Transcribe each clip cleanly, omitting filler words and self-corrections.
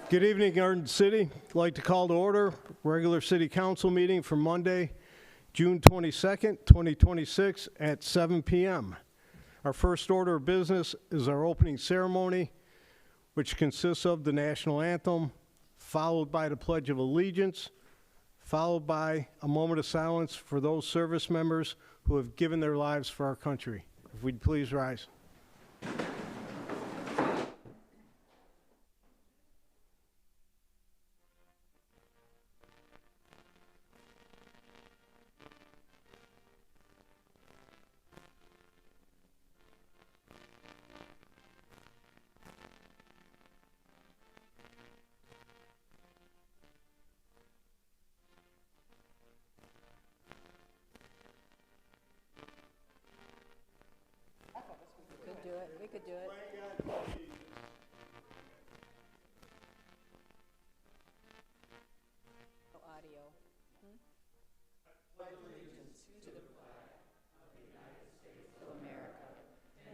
Good evening, Garden City. I'd like to call to order regular City Council meeting for Monday, June 22nd, 2026 at 7 p.m. Our first order of business is our opening ceremony, which consists of the national anthem, followed by the Pledge of Allegiance, followed by a moment of silence for those service members who have given their lives for our country. If we'd please rise. We could do it. No audio. Pledge allegiance to the flag of the United States of America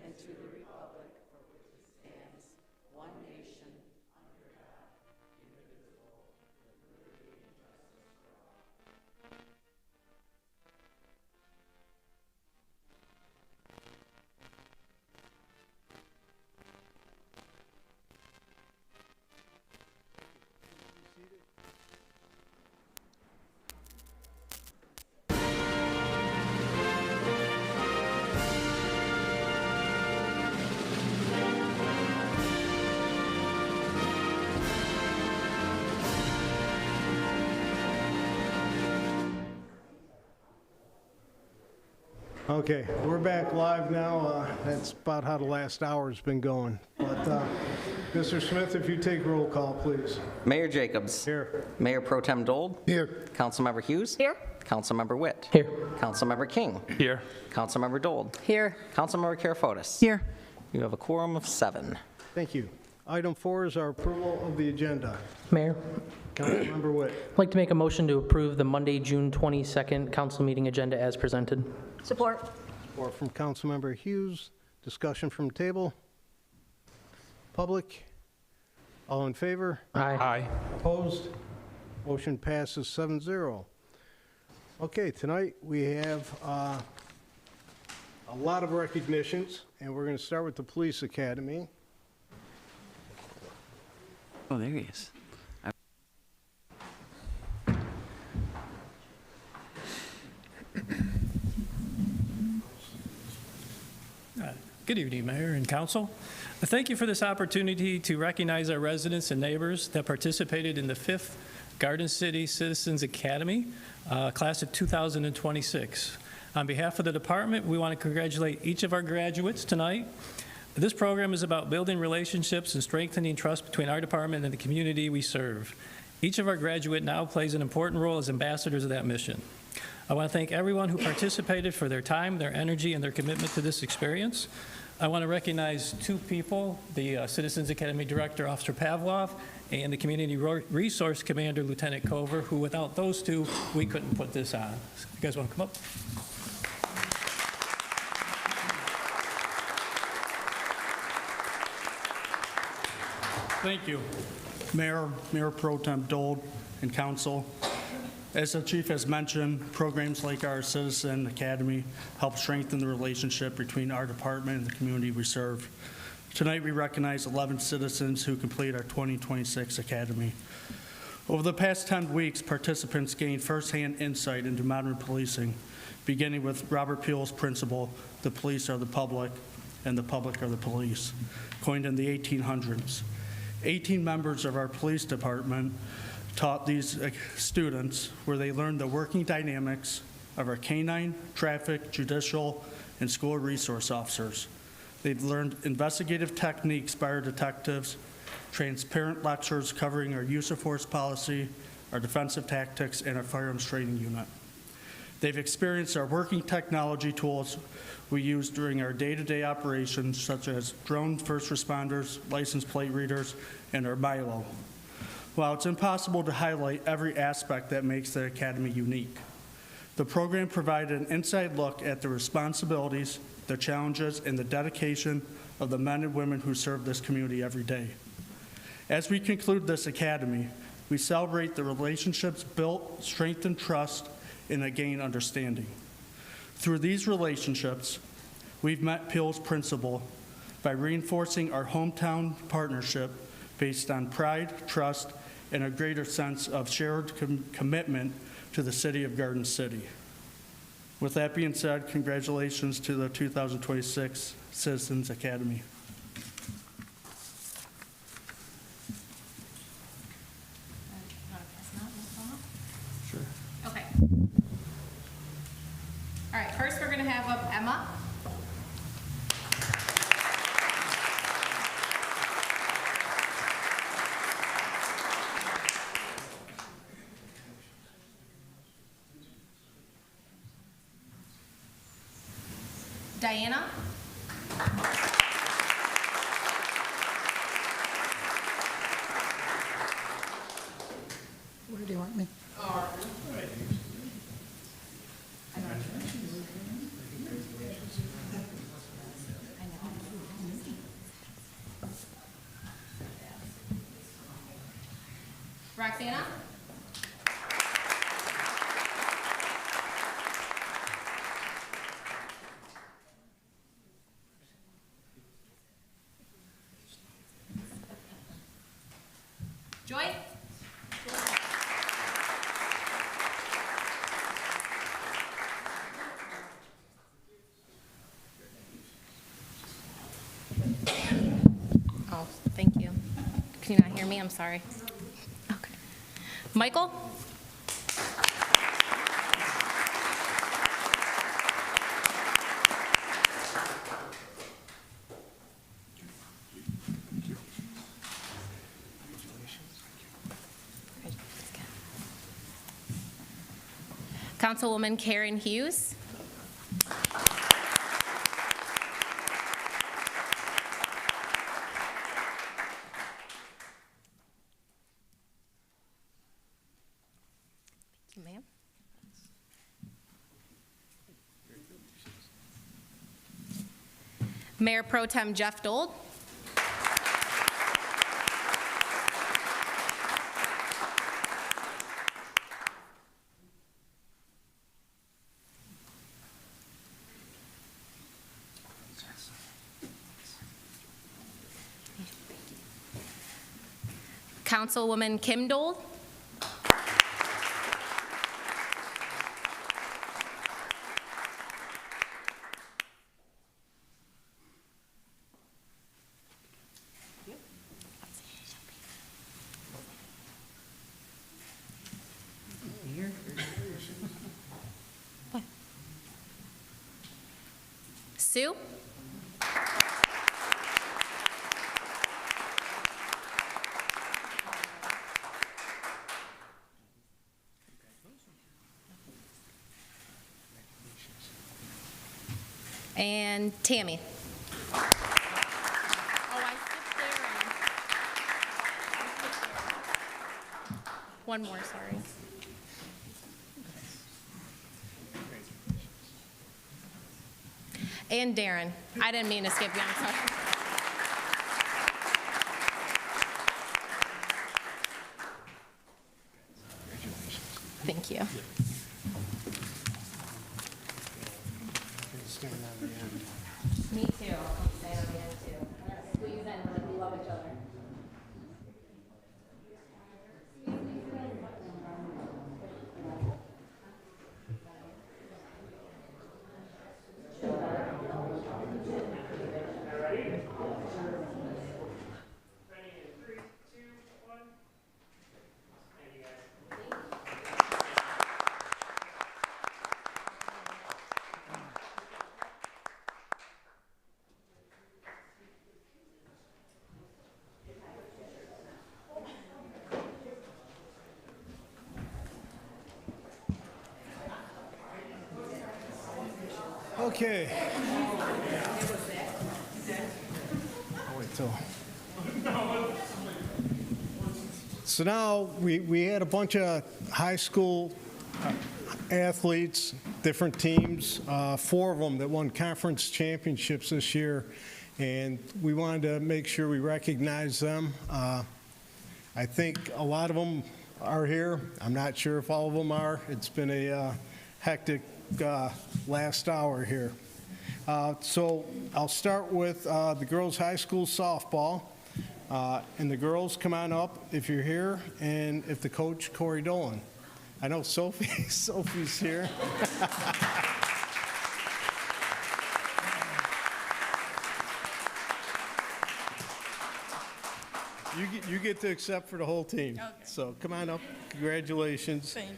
and to the republic for which it stands, one nation, under God, indivisible, with liberty and justice for all. Okay, we're back live now. That's about how the last hour's been going. But Mr. Smith, if you take roll call, please. Mayor Jacobs. Here. Mayor Pro Tem Dold. Here. Councilmember Hughes. Here. Councilmember Witt. Here. Councilmember King. Here. Councilmember Dold. Here. Councilmember Karafotis. Here. You have a quorum of 7. Thank you. Item 4 is our approval of the agenda. Mayor, Councilmember Witt. I'd like to make a motion to approve the Monday, June 22nd council meeting agenda as presented. Support. Support from Councilmember Hughes. Discussion from table. Public. All in favor? Aye. Opposed? Motion passes 7-0. Okay, tonight we have a lot of recognitions, and we're going to start with the Police Academy. Oh, there he is. Good evening, Mayor and Council. Thank you for this opportunity to recognize our residents and neighbors that participated in the 5th Garden City Citizens Academy, class of 2026. On behalf of the department, we want to congratulate each of our graduates tonight. This program is about building relationships and strengthening trust between our department and the community we serve. Each of our graduates now plays an important role as ambassadors of that mission. I want to thank everyone who participated for their time, their energy, and their commitment to this experience. I want to recognize 2 people, the Citizens Academy Director, Officer Pavlov, and the Community Resource Commander, Lieutenant Cover, who without those 2, we couldn't put this on. You guys want to come up? Thank you, Mayor Pro Tem Dold, and Council. As the Chief has mentioned, programs like our Citizen Academy help strengthen the relationship between our department and the community we serve. Tonight, we recognize 11 citizens who complete our 2026 Academy. Over the past 10 weeks, participants gained firsthand insight into modern policing, beginning with Robert Peel's principle, "The police are the public, and the public are the police," coined in the 1800s. 18 members of our police department taught these students where they learned the working dynamics of our canine, traffic, judicial, and school resource officers. They've learned investigative techniques by our detectives, transparent lectures covering our use of force policy, our defensive tactics, and our firearms training unit. They've experienced our working technology tools we use during our day-to-day operations, such as drone first responders, license plate readers, and our Milo. While it's impossible to highlight every aspect that makes the Academy unique, the program provided an inside look at the responsibilities, the challenges, and the dedication of the men and women who serve this community every day. As we conclude this academy, we celebrate the relationships built, strengthen trust, and gain understanding. Through these relationships, we've met Peel's principle by reinforcing our hometown partnership based on pride, trust, and a greater sense of shared commitment to the city of Garden City. With that being said, congratulations to the 2026 Citizens Academy. Sure. Okay. All right, first we're going to have up Emma. Diana. Where do you want me? Roxana. Joy. Oh, thank you. Can you not hear me? I'm sorry. Okay. Michael? Councilwoman Karen Hughes. Thank you, ma'am. Mayor Pro Tem Jeff Dold. Councilwoman Kim Dold. What? Sue? And Tammy. Oh, I skipped Darren. One more, sorry. And Darren. I didn't mean to skip you, I'm sorry. Thank you. Me too. I'll stay on the end too. Squeeze in like we love each other. Okay. I'll wait till. So now, we had a bunch of high school athletes, different teams, 4 of them that won conference championships this year, and we wanted to make sure we recognize them. I think a lot of them are here. I'm not sure if all of them are. It's been a hectic last hour here. So I'll start with the girls' high school softball. And the girls, come on up if you're here, and if the coach, Corey Dolan. I know Sophie's here. You get to accept for the whole team. Okay. So come on up. Congratulations. Thank you.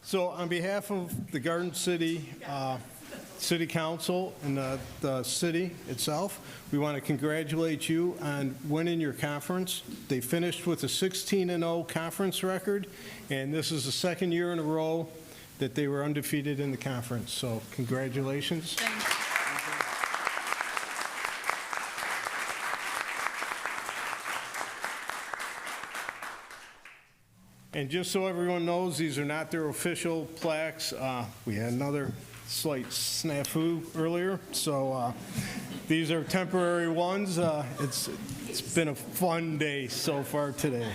So on behalf of the Garden City City Council and the city itself, we want to congratulate you on winning your conference. They finished with a 16-0 conference record, and this is the second year in a row that they were undefeated in the conference. So congratulations. Thank you. And just so everyone knows, these are not their official plaques. We had another slight snafu earlier, so these are temporary ones. It's been a fun day so far today.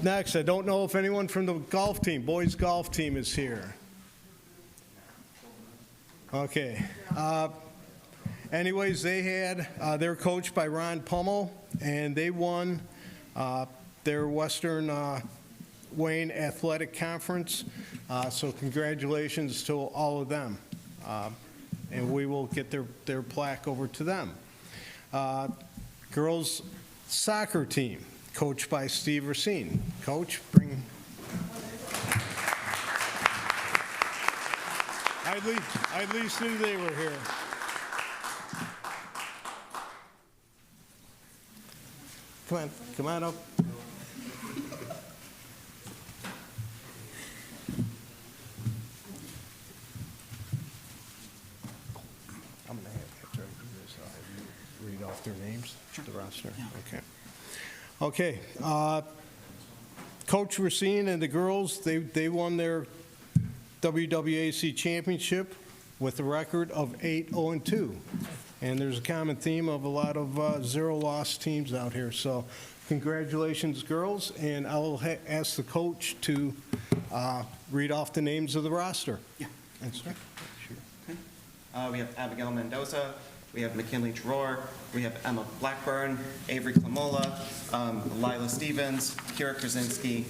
Next, I don't know if anyone from the golf team, boys golf team, is here. Okay. Anyways, they're coached by Ron Pummel, and they won their Western Wayne Athletic Conference. So congratulations to all of them. And we will get their plaque over to them. Girls soccer team, coached by Steve Racine. Coach, bring. I at least knew they were here. Come on up. I'm going to have to do this. I'll have you read off their names, the roster. Okay. Coach Racine and the girls, they won their WWAC championship with a record of 8-0-2. And there's a common theme of a lot of zero-loss teams out here. So congratulations, girls. And I will ask the coach to read off the names of the roster. Yeah. Thanks, sir. Sure. We have Abigail Mendoza, we have McKinley Dror, we have Emma Blackburn, Avery Klamola, Lila Stevens, Kira Krasinski,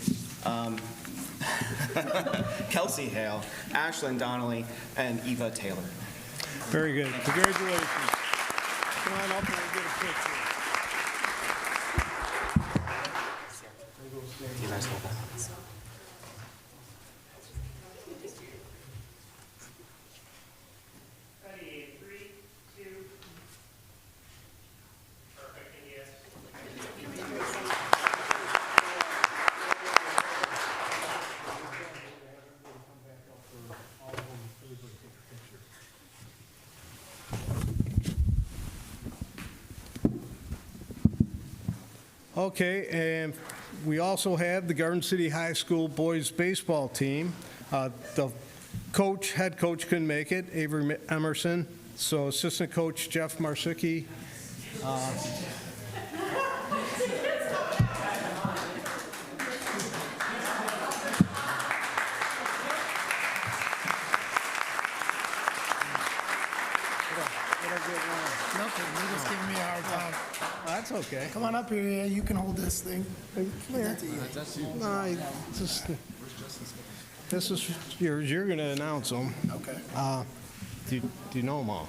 Kelsey Hale, Ashlyn Donnelly, and Eva Taylor. Very good. Congratulations. Come on up and we'll get a picture. You guys hold that. Ready, 3, 2. Perfect, and yes. Okay, and we also have the Garden City High School boys baseball team. The head coach couldn't make it, Avery Emerson. So assistant coach Jeff Marsicki. Nothing, you're just giving me a hard time. That's okay. Come on up here, yeah, you can hold this thing. Come here. No, this is yours. You're going to announce them. Okay. Do you know them all?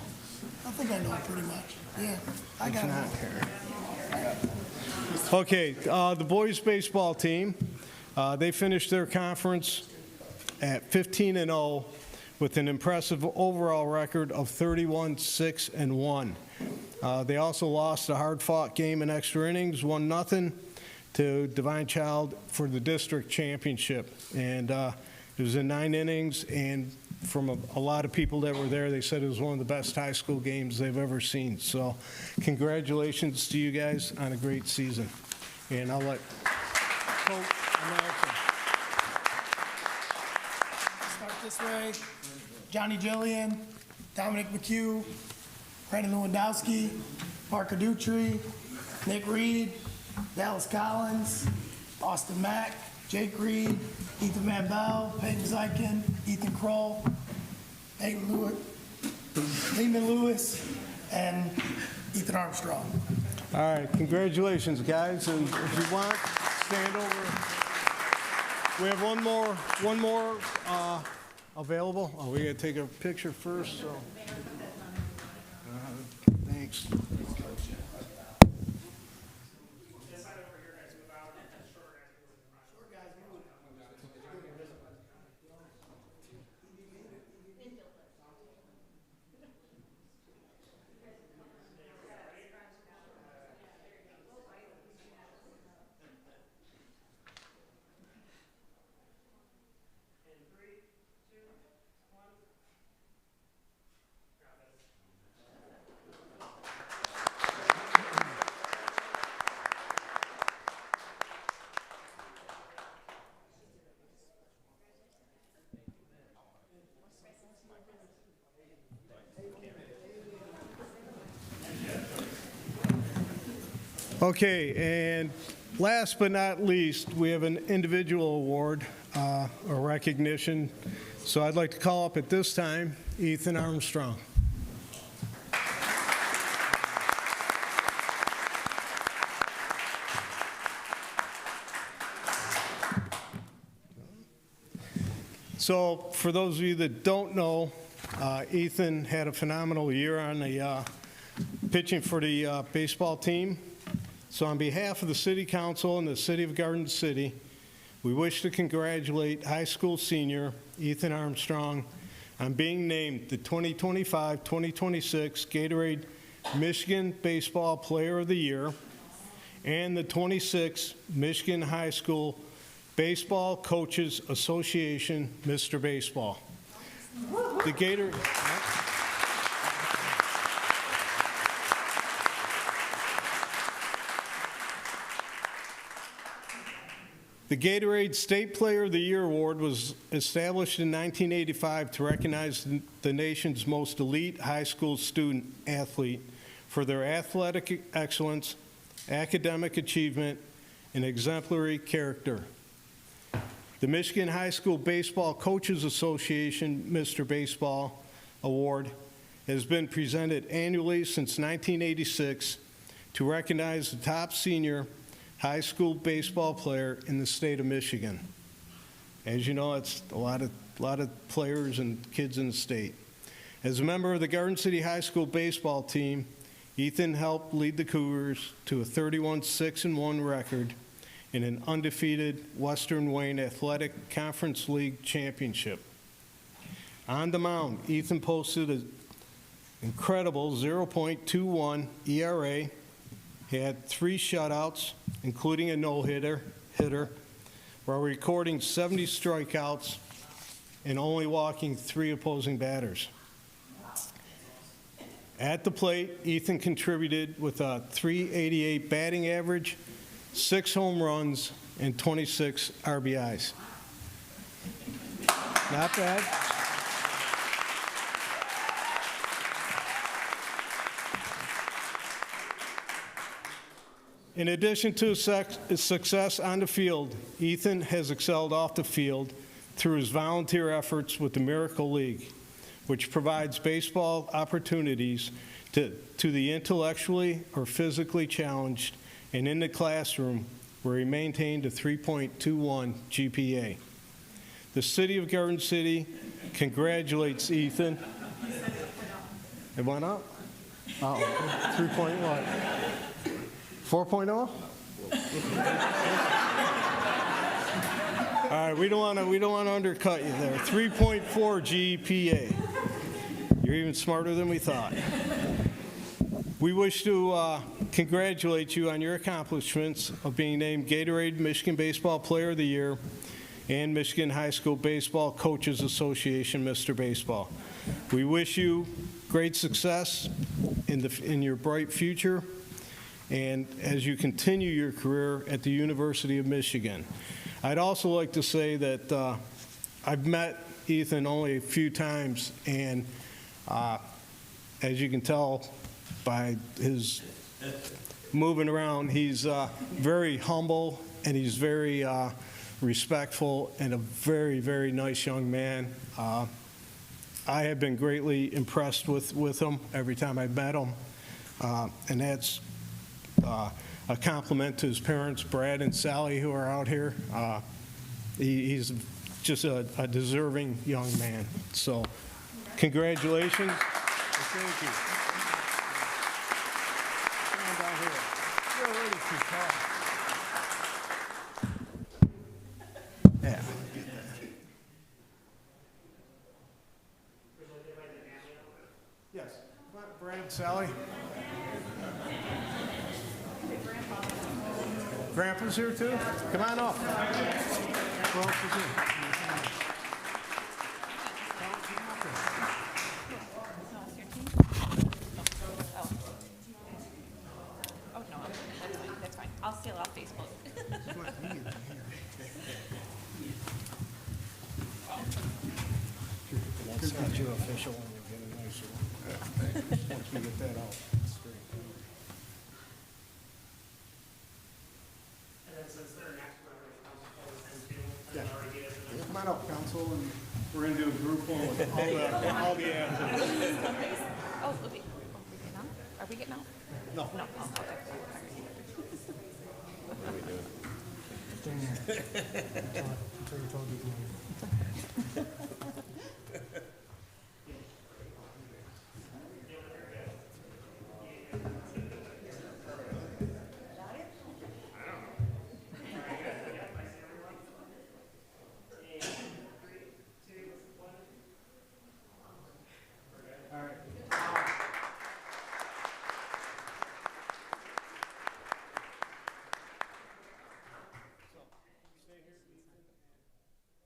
I think I know it pretty much. Yeah, I got Not it. here. Okay, the boys baseball team, they finished their conference at 15-0 with an impressive overall record of 31-6-1. They also lost a hard-fought game in extra innings, 1-0 to Divine Child for the district championship. And it was in 9 innings, and from a lot of people that were there, they said it was one of the best high school games they've ever seen. So congratulations to you guys on a great season. And I'll let Coach announce them. Start this way. Johnny Jillian, Dominic McHugh, Brandon Lewandowski, Parker Dutry, Nick Reed, Dallas Collins, Austin Mack, Jake Reed, Ethan Van Bell, Peyton Zykin, Ethan Kroll, Lehman Lewis, and Ethan Armstrong. All right, congratulations, guys, and if you want, stand over. We have one more available. Oh, we gotta take a picture first, so. Thanks. Okay, and last but not least, we have an individual award or recognition. So I'd like to call up at this time Ethan Armstrong. So for those of you that don't know, Ethan had a phenomenal year on the pitching for the baseball team. So on behalf of the City Council and the City of Garden City, we wish to congratulate high school senior Ethan Armstrong on being named the 2025-2026 Gatorade Michigan Baseball Player of the Year and the 26th Michigan High School Baseball Coaches Association Mr. Baseball. The Gator... The Gatorade State Player of the Year Award was established in 1985 to recognize the nation's most elite high school student athlete for their athletic excellence, academic achievement, and exemplary character. The Michigan High School Baseball Coaches Association Mr. Baseball Award has been presented annually since 1986 to recognize the top senior high school baseball player in the state of Michigan. As you know, it's a lot of players and kids in the state. As a member of the Garden City High School baseball team, Ethan helped lead the Cougars to a 31-6-1 record in an undefeated Western Wayne Athletic Conference League championship. On the mound, Ethan posted an incredible 0.21 ERA. He had 3 shutouts, including a no-hitter, while recording 70 strikeouts and only walking 3 opposing batters. At the plate, Ethan contributed with a .388 batting average, 6 home runs, and 26 RBIs. Not bad. In addition to his success on the field, Ethan has excelled off the field through his volunteer efforts with the Miracle League, which provides baseball opportunities to the intellectually or physically challenged and in the classroom where he maintained a 3.21 GPA. The City of Garden City congratulates Ethan. It went up? Oh, 3.1. 4.0? All right, we don't want to undercut you there. 3.4 GPA. You're even smarter than we thought. We wish to congratulate you on your accomplishments of being named Gatorade Michigan Baseball Player of the Year and Michigan High School Baseball Coaches Association Mr. Baseball. We wish you great success in your bright future and as you continue your career at the University of Michigan. I'd also like to say that I've met Ethan only a few times, and as you can tell by his moving around, he's very humble and he's very respectful and a very, very nice young man. I have been greatly impressed with him every time I've met him, and that's a compliment to his parents, Brad and Sally, who are out here. He's just a deserving young man. So congratulations. And thank you. Come on down here. You're ready to talk. Yeah. Yes. Come on, Brad, Sally. Grandpa's here too? Come on up. Who else is here? Oh, no, that's fine. I'll steal off Facebook. That's not your official one, you'll get a nicer one. Once we get that out straight. Yeah. Come on up, council, and we're going to do a group one with all the athletes. Oh, are we getting out? Are we getting out? No. No, oh, okay.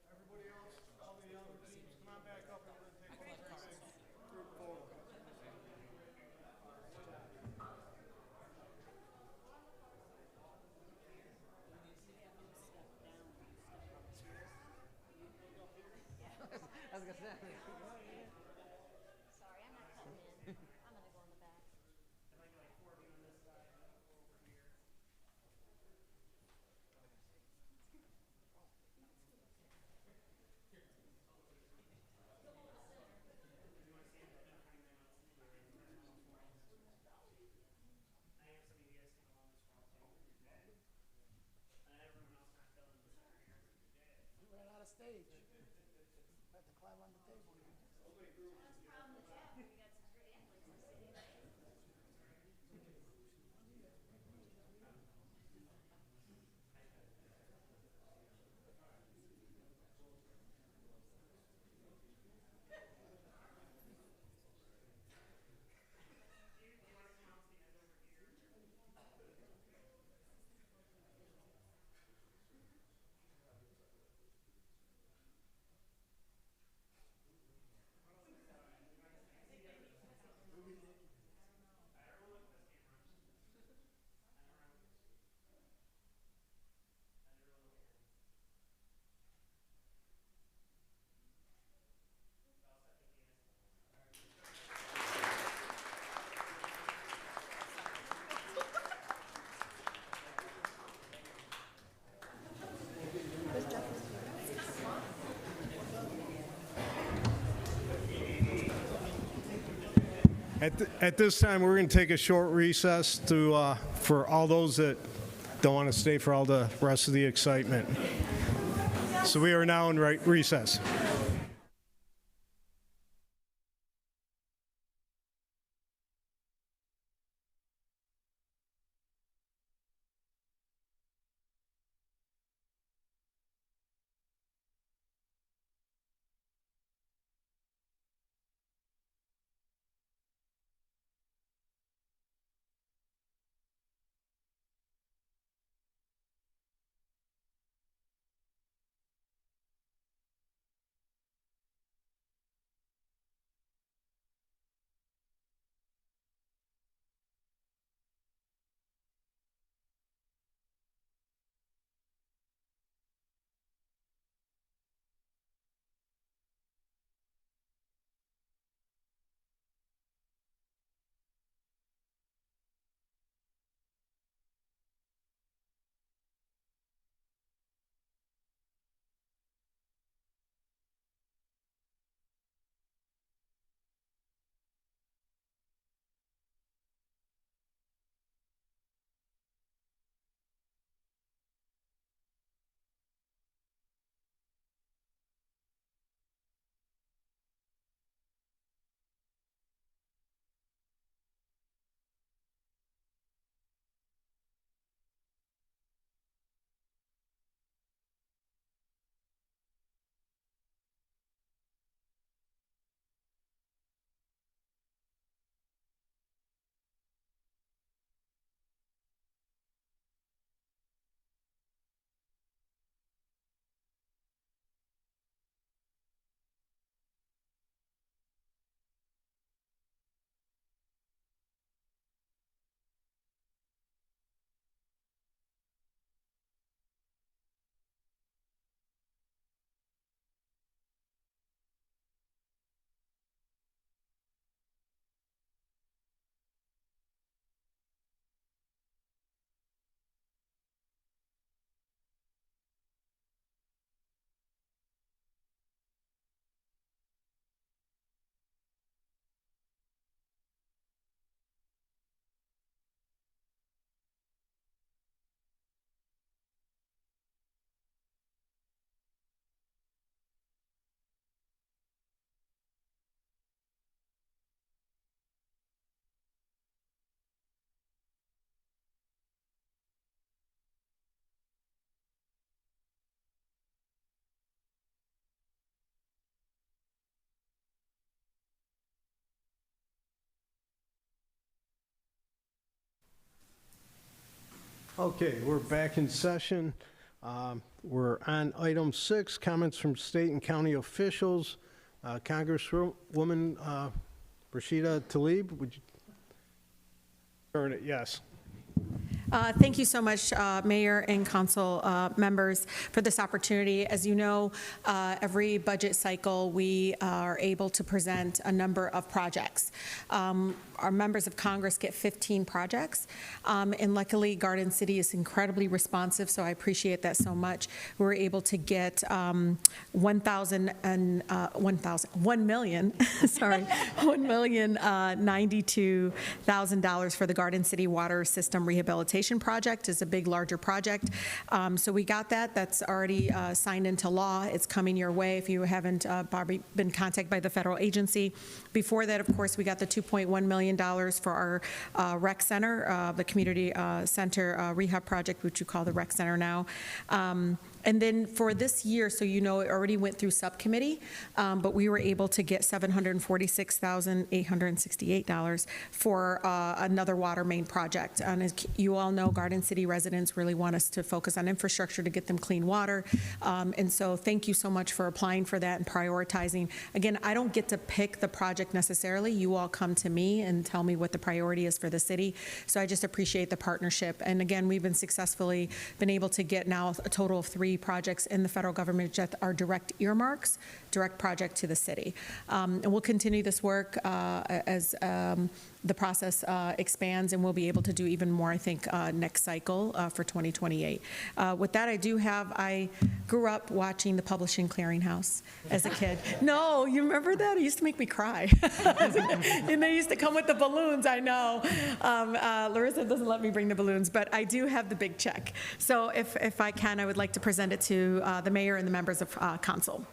Everybody else, all the other teams, come on back up and we're going to take a group photo. Sorry, I'm not cutting in. I'm gonna go in the back. You ran out of stage. Had to climb on the table. At this time, we're going to take a short recess to, for all those that don't want to stay for all the rest of the excitement. So we are now in recess. Okay, we're back in session. We're on item 6, comments from state and county officials. Congresswoman Rashida Tlaib, would you turn it? Yes. Thank you so much, Mayor and council members, for this opportunity. As you know, every budget cycle, we are able to present a number of projects. Our members of Congress get 15 projects, and luckily, Garden City is incredibly responsive, so I appreciate that so much. We were able to get $1,092,000 for the Garden City Water System Rehabilitation Project. Is a big, larger project. So we got that. That's already signed into law. It's coming your way if you haven't probably been contacted by the federal agency. Before that, of course, we got the $2.1 million for our rec center, the community center rehab project, which you call the rec center now. And then for this year, so you know, it already went through subcommittee, but we were able to get $746,868 for another water main project. And as you all know, Garden City residents really want us to focus on infrastructure to get them clean water. And so thank you so much for applying for that and prioritizing. Again, I don't get to pick the project necessarily. You all come to me and tell me what the priority is for the city. So I just appreciate the partnership. And again, we've been successfully been able to get now a total of 3 projects in the federal government that are direct earmarks, direct project to the city. And we'll continue this work as the process expands, and we'll be able to do even more, I think, next cycle for 2028. With that, I grew up watching the Publishing Clearinghouse as a kid. No, you remember that? It used to make me cry. And they used to come with the balloons, I know. Larissa doesn't let me bring the balloons, but I do have the big check. So if I can, I would like to present it to the mayor and the members of council.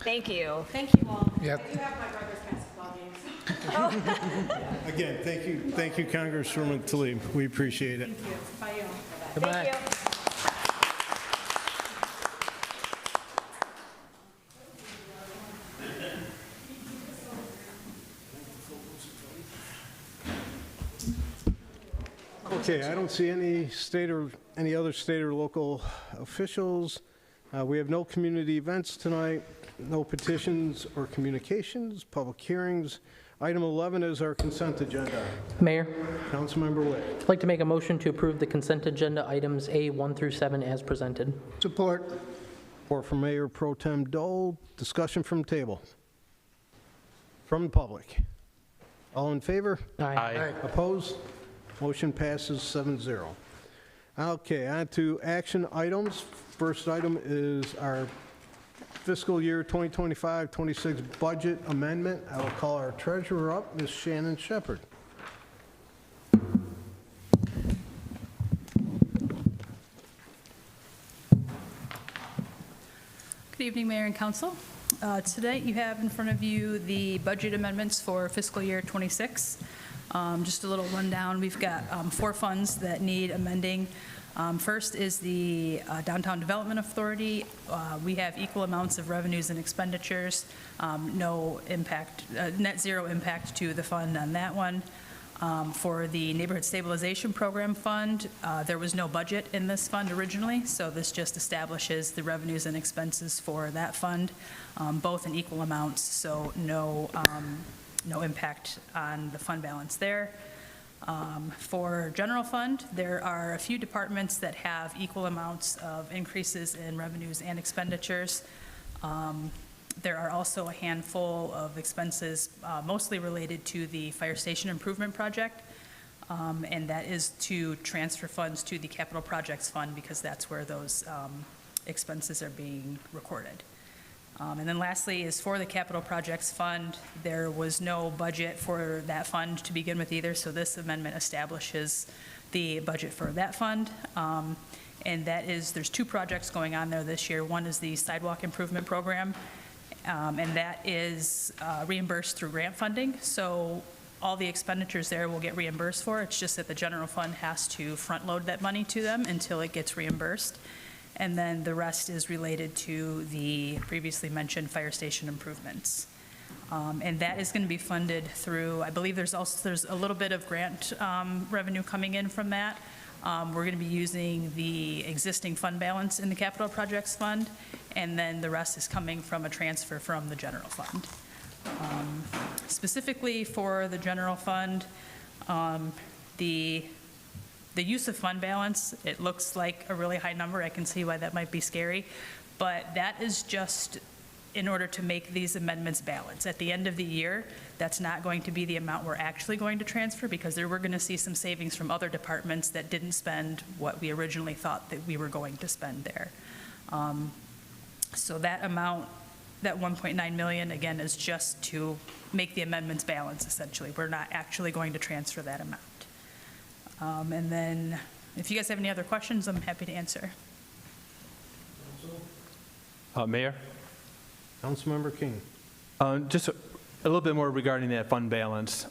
Thank you. Thank you all. Yep. I do have my brother's basketball games. Again, thank you, Congresswoman Tlaib. We appreciate it. Thank you. Bye, y'all. Goodbye. Thank you. Okay, I don't see any other state or local officials. We have no community events tonight, no petitions or communications, public hearings. Item 11 is our consent agenda. Mayor, Councilmember Witt. I'd like to make a motion to approve the consent agenda items A1 through 7 as presented. Support. Support from Mayor Pro Tem Dole. Discussion from table. From the public. All in favor? Aye. Opposed? Motion passes 7-0. Okay, on to action items. First item is our fiscal year 2025-26 budget amendment. I will call our treasurer up, Ms. Shannon Shepard. Good evening, Mayor and Council. Today, you have in front of you the budget amendments for fiscal year '26. Just a little rundown. We've got 4 funds that need amending. First is the Downtown Development Authority. We have equal amounts of revenues and expenditures. No impact, net zero impact to the fund on that one. For the Neighborhood Stabilization Program Fund, there was no budget in this fund originally, so this just establishes the revenues and expenses for that fund, both in equal amounts, so no impact on the fund balance there. For general fund, there are a few departments that have equal amounts of increases in revenues and expenditures. There are also a handful of expenses mostly related to the fire station improvement project, and that is to transfer funds to the capital projects fund because that's where those expenses are being recorded. And then lastly is for the capital projects fund, there was no budget for that fund to begin with either, so this amendment establishes the budget for that fund. And that is, there's two projects going on there this year. One is the sidewalk improvement program, and that is reimbursed through grant funding. So all the expenditures there will get reimbursed for. It's just that the general fund has to front load that money to them until it gets reimbursed. And then the rest is related to the previously mentioned fire station improvements. And that is going to be funded through, I believe there's a little bit of grant revenue coming in from that. We're going to be using the existing fund balance in the capital projects fund, and then the rest is coming from a transfer from the general fund. Specifically for the general fund, the use of fund balance, it looks like a really high number. I can see why that might be scary, but that is just in order to make these amendments balance. At the end of the year, that's not going to be the amount we're actually going to transfer because we're going to see some savings from other departments that didn't spend what we originally thought that we were going to spend there. So that amount, that 1.9 million, again, is just to make the amendments balance, essentially. We're not actually going to transfer that amount. And then, if you guys have any other questions, I'm happy to answer. Mayor, Councilmember King. just a little bit more regarding that fund balance.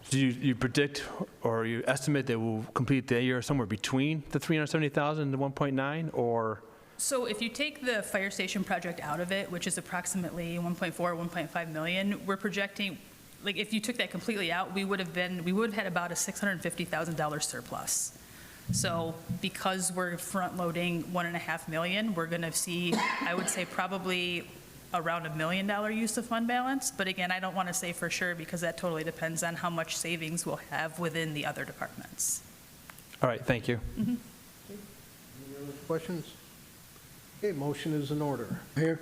Do you predict or you estimate that we'll complete the year somewhere between the 370,000 and the 1.9, or? So if you take the fire station project out of it, which is approximately 1.4, 1.5 million, we're projecting, like if you took that completely out, we would have had about a $650,000 surplus. So because we're front loading 1.5 million, we're going to see, I would say probably around $1 million use of fund balance. But again, I don't want to say for sure because that totally depends on how much savings we'll have within the other departments. All right, thank you. Any other questions? Okay, motion is in order. Mayor,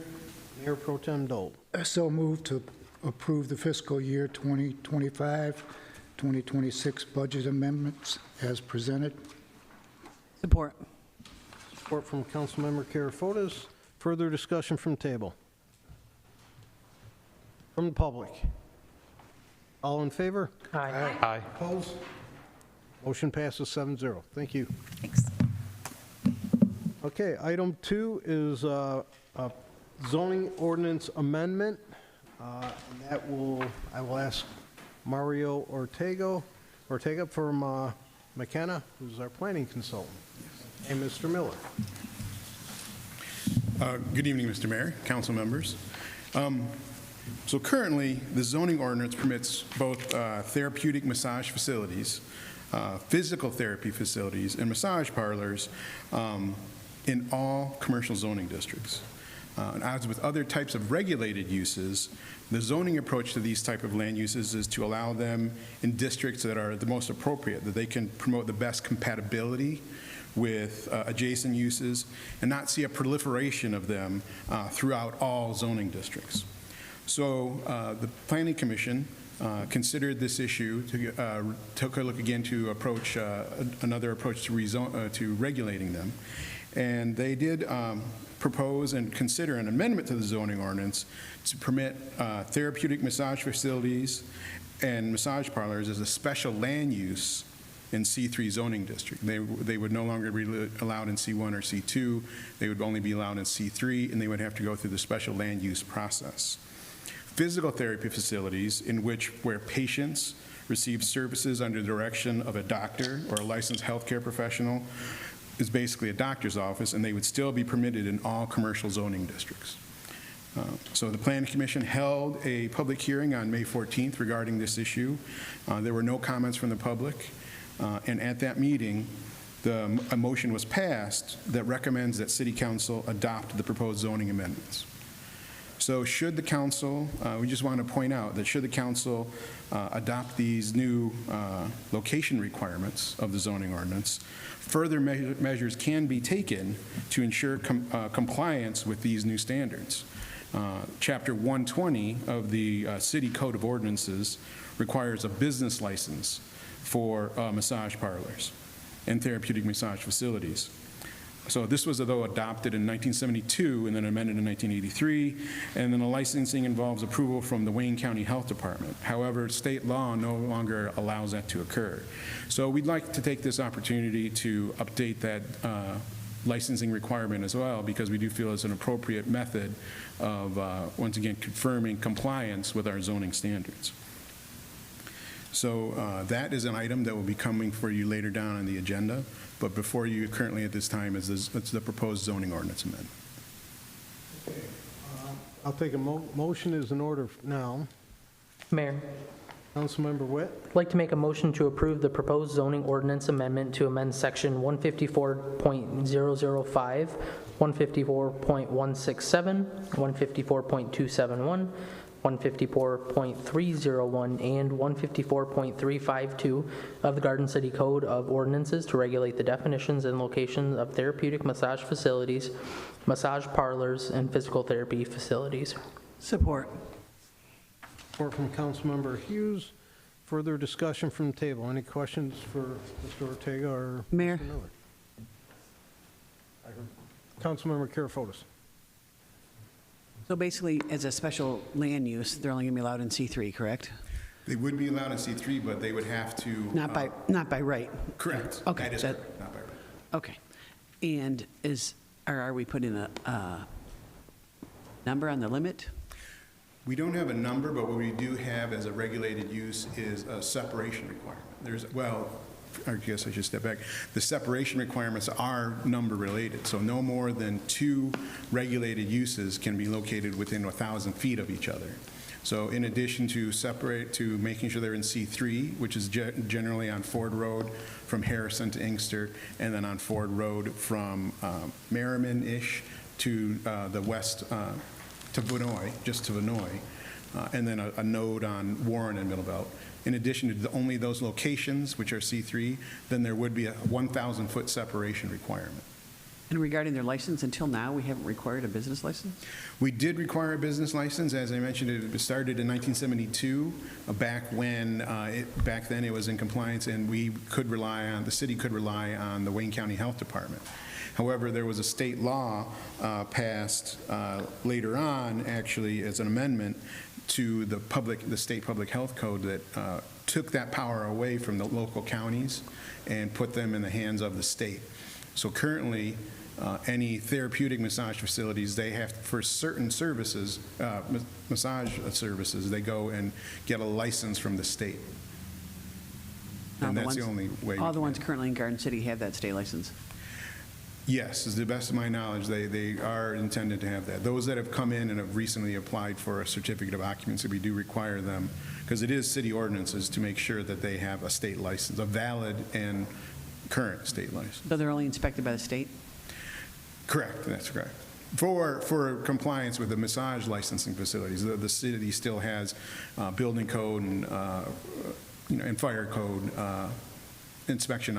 Mayor Pro Tem Dole. so moved to approve the fiscal year 2025-2026 budget amendments as presented. Support. Support from Councilmember Karafotis. Further discussion from table. From the public. All in favor? Aye. Aye. Opposed? Motion passes 7-0. Thank you. Thanks. Okay, item 2 is a zoning ordinance amendment. And I will ask Mario Ortega from McKenna, who's our planning consultant, and Mr. Miller. Good evening, Mr. Mayor, council members. So currently, the zoning ordinance permits both therapeutic massage facilities, physical therapy facilities, and massage parlors in all commercial zoning districts. And as with other types of regulated uses, the zoning approach to these type of land uses is to allow them in districts that are the most appropriate, that they can promote the best compatibility with adjacent uses and not see a proliferation of them throughout all zoning districts. So the Planning Commission considered this issue, took a look again to approach another approach to regulating them. And they did propose and consider an amendment to the zoning ordinance to permit therapeutic massage facilities and massage parlors as a special land use in C3 zoning district. They would no longer be allowed in C1 or C2. They would only be allowed in C3, and they would have to go through the special land use process. Physical therapy facilities where patients receive services under the direction of a doctor or a licensed healthcare professional is basically a doctor's office, and they would still be permitted in all commercial zoning districts. So the Planning Commission held a public hearing on May 14th regarding this issue. There were no comments from the public, and at that meeting, a motion was passed that recommends that City Council adopt the proposed zoning amendments. So should the council, we just want to point out that should the council adopt these new location requirements of the zoning ordinance, further measures can be taken to ensure compliance with these new standards. Chapter 120 of the City Code of Ordinances requires a business license for massage parlors and therapeutic massage facilities. So this was, though, adopted in 1972 and then amended in 1983, and then the licensing involves approval from the Wayne County Health Department. However, state law no longer allows that to occur. So we'd like to take this opportunity to update that licensing requirement as well, because we do feel it's an appropriate method of, once again, confirming compliance with our zoning standards. So that is an item that will be coming for you later down on the agenda, but before you currently at this time is it's the proposed zoning ordinance amendment. I'll take a motion as an order now. Mayor, Councilmember Witt. I'd like to make a motion to approve the proposed zoning ordinance amendment to amend section 154.005, 154.167, 154.271, 154.301, and 154.352 of the Garden City Code of Ordinances to regulate the definitions and locations of therapeutic massage facilities, massage parlors, and physical therapy facilities. Support. Support from Councilmember Hughes. Further discussion from the table. Any questions for Mr. Ortega or Mayor. Mr. Miller? Councilmember Karafotis. So basically, as a special land use, they're only going to be allowed in C3, correct? They would be allowed in C3, but they would have to... Not by right? Correct. Okay. That is correct, not by right. Okay. And are we putting a number on the limit? We don't have a number, but what we do have as a regulated use is a separation requirement. I guess I should step back. The separation requirements are number related, so no more than 2 regulated uses can be located within 1,000 feet of each other. So in addition to making sure they're in C3, which is generally on Ford Road from Harrison to Inkster, and then on Ford Road from Merriman-ish to the west to Vinoy, just to Vinoy, and then a node on Warren and Middlebelt. In addition to only those locations, which are C3, then there would be a 1,000-foot separation requirement. And regarding their license, until now, we haven't required a business license? We did require a business license. As I mentioned, it started in 1972, back then it was in compliance, and the city could rely on the Wayne County Health Department. However, there was a state law passed later on, actually, as an amendment to the state public health code that took that power away from the local counties and put them in the hands of the state. So currently, any therapeutic massage facilities, they have, for certain services, massage services, they go and get a license from the state. And that's the only way. All the ones currently in Garden City have that state license? Yes, to the best of my knowledge, they are intended to have that. Those that have come in and have recently applied for a certificate of occupancy, we do require them, because it is city ordinances, to make sure that they have a state license, a valid and current state license. So they're only inspected by the state? Correct, that's correct. For compliance with the massage licensing facilities, the city still has building code and fire code inspection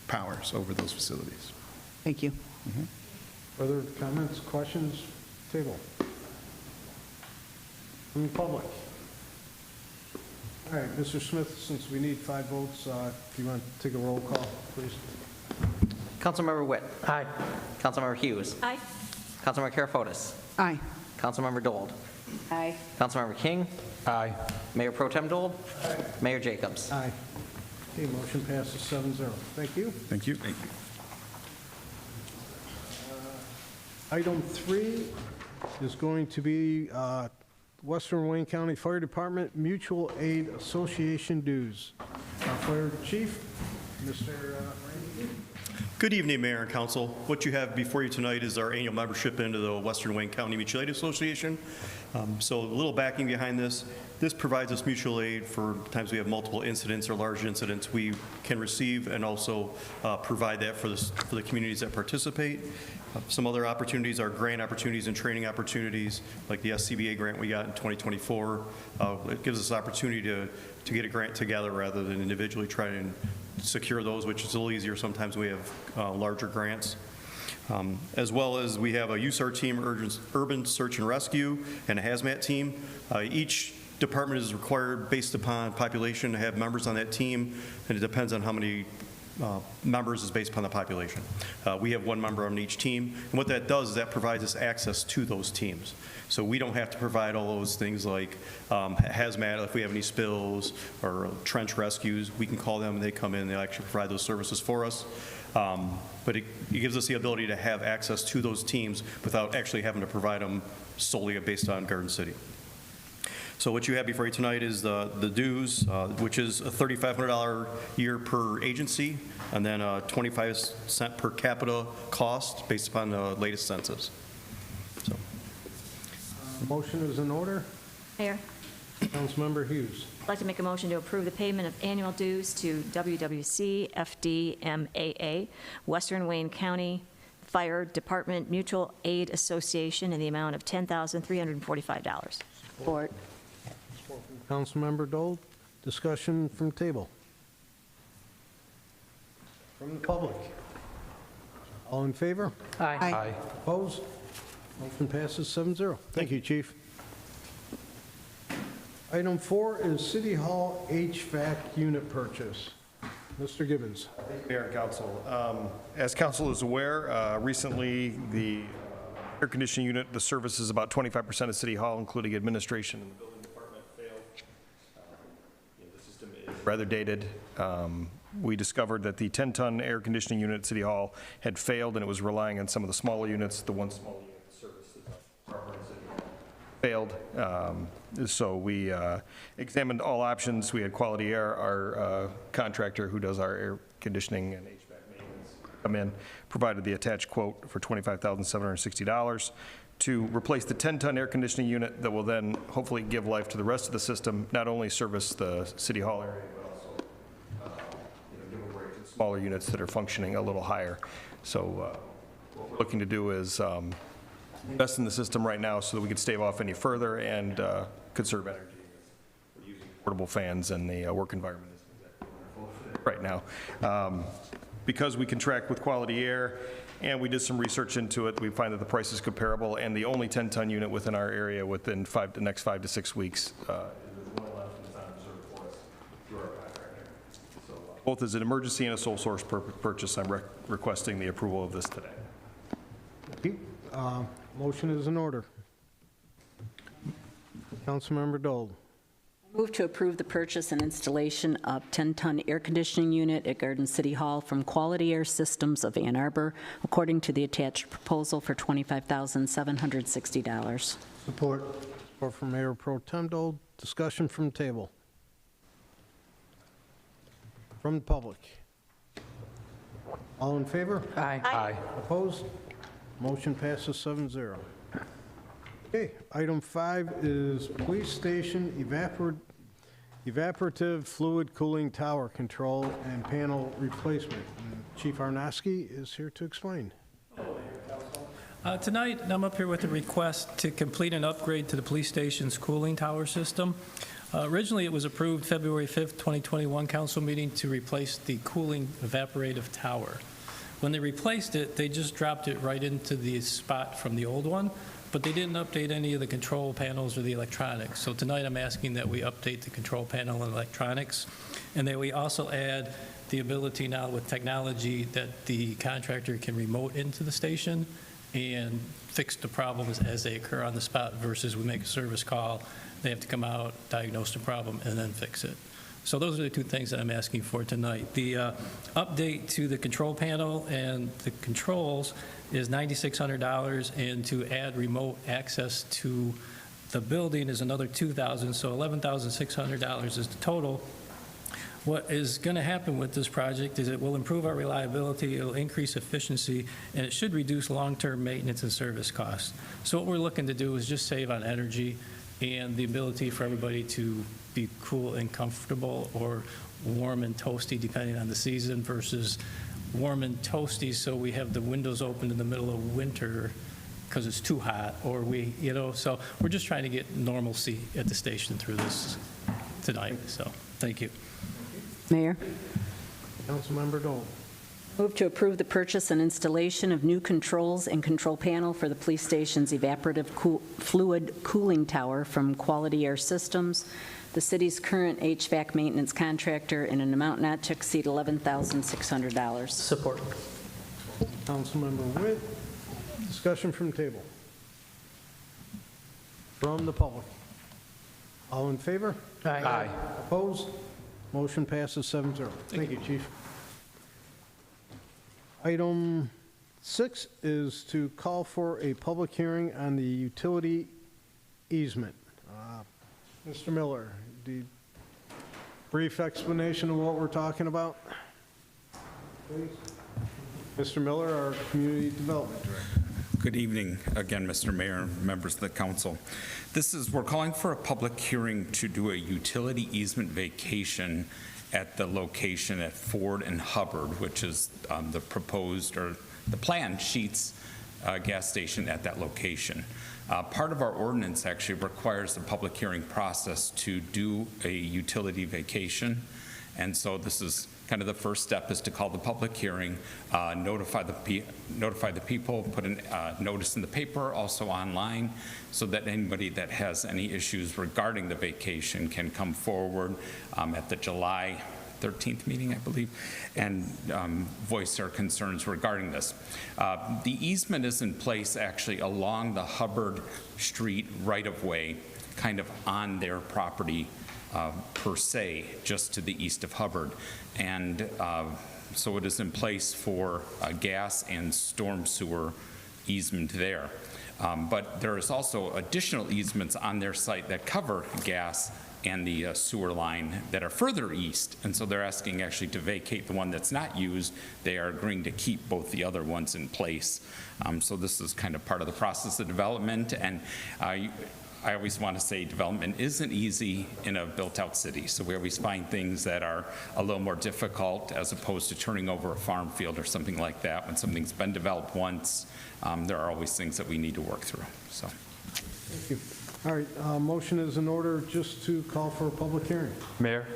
powers over those facilities. Thank you. Further comments, questions? Table. From the public. All right, Mr. Smith, since we need 5 votes, if you want to take a roll call, please. Councilmember Witt. Aye. Councilmember Hughes. Aye. Councilmember Karafotis. Aye. Councilmember Dold. Aye. Councilmember King. Aye. Mayor Pro Tem Dold. Mayor Jacobs. Aye. Okay, motion passes 7-0. Thank you. Thank you. Thank you. Item 3 is going to be Western Wayne County Fire Department Mutual Aid Association dues. Our Fire Chief, Mr. Randy. Good evening, Mayor and Council. What you have before you tonight is our annual membership into the Western Wayne County Mutual Aid Association. So a little backing behind this. This provides us mutual aid for times we have multiple incidents or large incidents. We can receive and also provide that for the communities that participate. Some other opportunities are grant opportunities and training opportunities, like the SCBA grant we got in 2024. It gives us the opportunity to get a grant together rather than individually try and secure those, which is a little easier sometimes we have larger grants. As well as we have a USAR team, Urban Search and Rescue, and a hazmat team. Each department is required, based upon population, to have members on that team, and it depends on how many members is based upon the population. We have one member on each team, and what that does is that provides us access to those teams. So we don't have to provide all those things like hazmat, if we have any spills, or trench rescues. We can call them, and they come in, they actually provide those services for us. But it gives us the ability to have access to those teams without actually having to provide them solely based on Garden City. So what you have before you tonight is the dues, which is a $3,500 a year per agency, and then a 25-cent per capita cost based upon the latest census. So. Motion is in order. Mayor, Councilmember Hughes. I'd like to make a motion to approve the payment of annual dues to WWC FDMAA, Western Wayne County Fire Department Mutual Aid Association in the amount of $10,345. Support. Councilmember Dole. Discussion from table. From the public. All in favor? Aye. Opposed? Motion passes 7-0. Thank you, Chief. Item 4 is City Hall HVAC unit purchase. Mr. Gibbons. Mayor and Council. As Council is aware, recently the air conditioning unit, the service is about 25% of City Hall, including administration and the building department, failed. The system is rather dated. We discovered that the 10-ton air conditioning unit at City Hall had failed, and it was relying on some of the smaller units. The one small unit service that City Hall failed. So we examined all options. We had Quality Air, our contractor who does our air conditioning and HVAC maintenance, come in, provided the attached quote for $25,760 to replace the 10-ton air conditioning unit that will then hopefully give life to the rest of the system, not only service the City Hall area, but also give a break to smaller units that are functioning a little higher. So what we're looking to do is invest in the system right now so that we could stave off any further and conserve energy. We're using portable fans, and the work environment isn't exactly right now. Because we contract with Quality Air, and we did some research into it, we find that the price is comparable, and the only 10-ton unit within our area within the next 5 to 6 weeks is one left in time reserved for us through our contractor. So both as an emergency and a sole source purchase, I'm requesting the approval of this today. Thank you. Motion is in order. Councilmember Dole. Move to approve the purchase and installation of 10-ton air conditioning unit at Garden City Hall from Quality Air Systems of Ann Arbor, according to the attached proposal for $25,760. Support. Support from Mayor Pro Tem Dole. Discussion from table. From the public. All in favor? Aye. Opposed? Motion passes 7-0. Okay, item 5 is police station evaporative fluid cooling tower control and panel replacement. And Chief Arnosky is here to explain. Tonight, I'm up here with a request to complete an upgrade to the police station's cooling tower system. Originally, it was approved February 5th, 2021 council meeting to replace the cooling evaporative tower. When they replaced it, they just dropped it right into the spot from the old one, but they didn't update any of the control panels or the electronics. So tonight, I'm asking that we update the control panel and electronics, and that we also add the ability now with technology that the contractor can remote into the station and fix the problems as they occur on the spot versus we make a service call, they have to come out, diagnose the problem, and then fix it. So those are the two things that I'm asking for tonight. The update to the control panel and the controls is $9,600, and to add remote access to the building is another $2,000, so $11,600 is the total. What is going to happen with this project is it will improve our reliability, it'll increase efficiency, and it should reduce long-term maintenance and service costs. So what we're looking to do is just save on energy and the ability for everybody to be cool and comfortable, or warm and toasty depending on the season, versus warm and toasty so we have the windows open in the middle of winter because it's too hot, or so we're just trying to get normalcy at the station through this tonight, so thank you. Mayor? Councilmember Dole. Move to approve the purchase and installation of new controls and control panel for the police station's evaporative fluid cooling tower from Quality Air Systems, the city's current HVAC maintenance contractor, in an amount not to exceed $11,600. Support. Councilmember Witt. Discussion from table. From the public. All in favor? Aye. Opposed? Motion passes 7-0. Thank you, Chief. Item 6 is to call for a public hearing on the utility easement. Mr. Miller, brief explanation of what we're talking about, please? Mr. Miller, our Community Development Director. Good evening again, Mr. Mayor, members of the council. We're calling for a public hearing to do a utility easement vacation at the location at Ford and Hubbard, which is the proposed, or the planned Sheetz gas station at that location. Part of our ordinance actually requires the public hearing process to do a utility vacation. And so this is kind of the first step, is to call the public hearing, notify the people, put a notice in the paper, also online, so that anybody that has any issues regarding the vacation can come forward at the July 13th meeting, I believe, and voice their concerns regarding this. The easement is in place actually along the Hubbard Street right-of-way, kind of on their property per se, just to the east of Hubbard. And so it is in place for gas and storm sewer easement there. But there is also additional easements on their site that cover gas and the sewer line that are further east. And so they're asking actually to vacate the one that's not used. They are agreeing to keep both the other ones in place. So this is kind of part of the process of development. And I always want to say development isn't easy in a built-out city. So we always find things that are a little more difficult, as opposed to turning over a farm field or something like that. When something's been developed once, there are always things that we need to work through. So. Thank you. All right, motion is in order just to call for a public hearing. Mayor,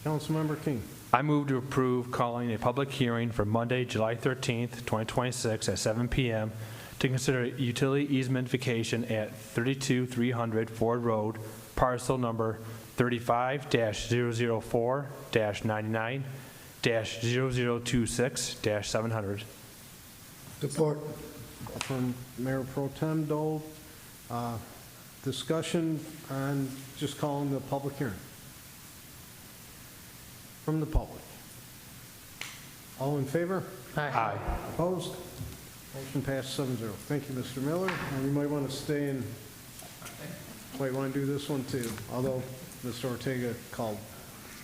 Councilmember King. I move to approve calling a public hearing for Monday, July 13th, 2026 at 7 p.m. to consider utility easement vacation at 32300 Ford Road, parcel number 35-004-99-0026-700. Support. From Mayor Pro Tem Dole. Discussion on just calling the public hearing. From the public. All in favor? Aye. Opposed? Motion passed 7-0. Thank you, Mr. Miller. And you might want to stay and, might want to do this one too, although Mr. Ortega called.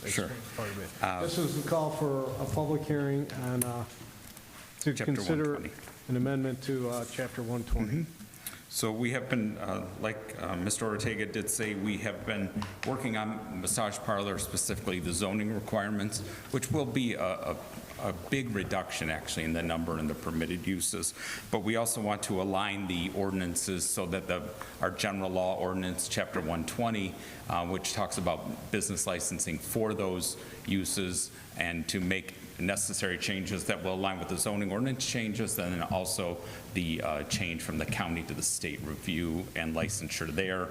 Sure. Part of it. This is the call for a public hearing on, to Chapter consider 120. an amendment to Chapter 120. So we have been, like Mr. Ortega did say, we have been working on massage parlors, specifically the zoning requirements, which will be a big reduction actually in the number and the permitted uses. But we also want to align the ordinances so that our general law ordinance, Chapter 120, which talks about business licensing for those uses, and to make necessary changes that will align with the zoning ordinance changes, and then also the change from the county to the state review and licensure there,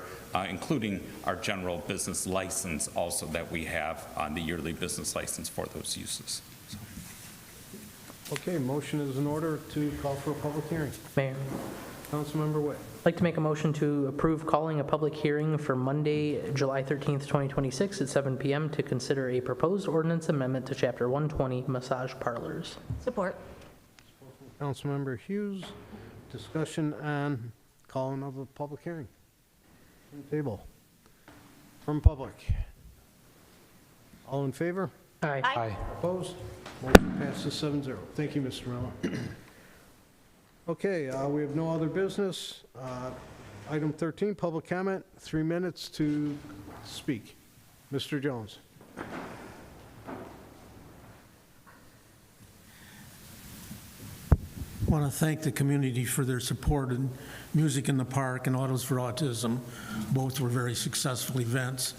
including our general business license also that we have on the yearly business license for those uses. So. Okay, motion is in order to call for a public hearing. Mayor, Councilmember Witt. I'd like to make a motion to approve calling a public hearing for Monday, July 13th, 2026 at 7 p.m. to consider a proposed ordinance amendment to Chapter 120 massage parlors. Support. Councilmember Hughes. Discussion on calling of a public hearing. From table. From public. All in favor? Aye. Opposed? Motion passes 7-0. Thank you, Mr. Mello. Okay, we have no other business. Item 13, public comment, 3 minutes to speak. Mr. Jones. I want to thank the community for their support in Music in the Park and Autos for Autism. Both were very successful events.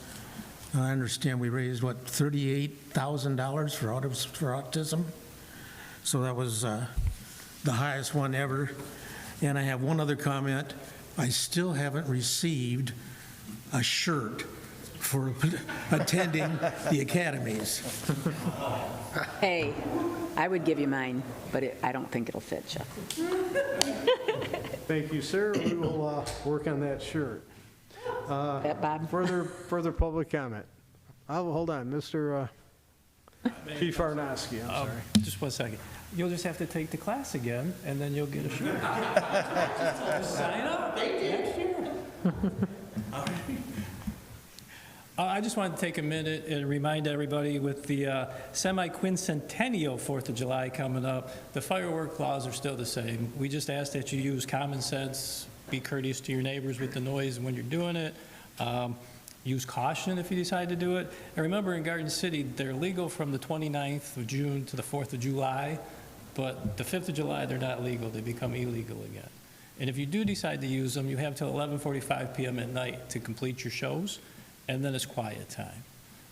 I understand we raised, what, $38,000 for Autos for Autism? So that was the highest one ever. And I have one other comment. I still haven't received a shirt for attending the academies. Hey, I would give you mine, but I don't think it'll fit you. Thank you, sir. We will work on that shirt. Bob? Further public comment. Hold on, Mr. Chief Arnosky, I'm sorry. Just 1 second. You'll just have to take the class again, and then you'll get a shirt. Just sign up. Next year. I just wanted to take a minute and remind everybody with the semi-quincentennial 4th of July coming up, the firework laws are still the same. We just ask that you use common sense, be courteous to your neighbors with the noise when you're doing it. Use caution if you decide to do it. And remember, in Garden City, they're legal from the 29th of June to the 4th of July, but the 5th of July, they're not legal. They become illegal again. And if you do decide to use them, you have till 11:45 p.m. at night to complete your shows, and then it's quiet time.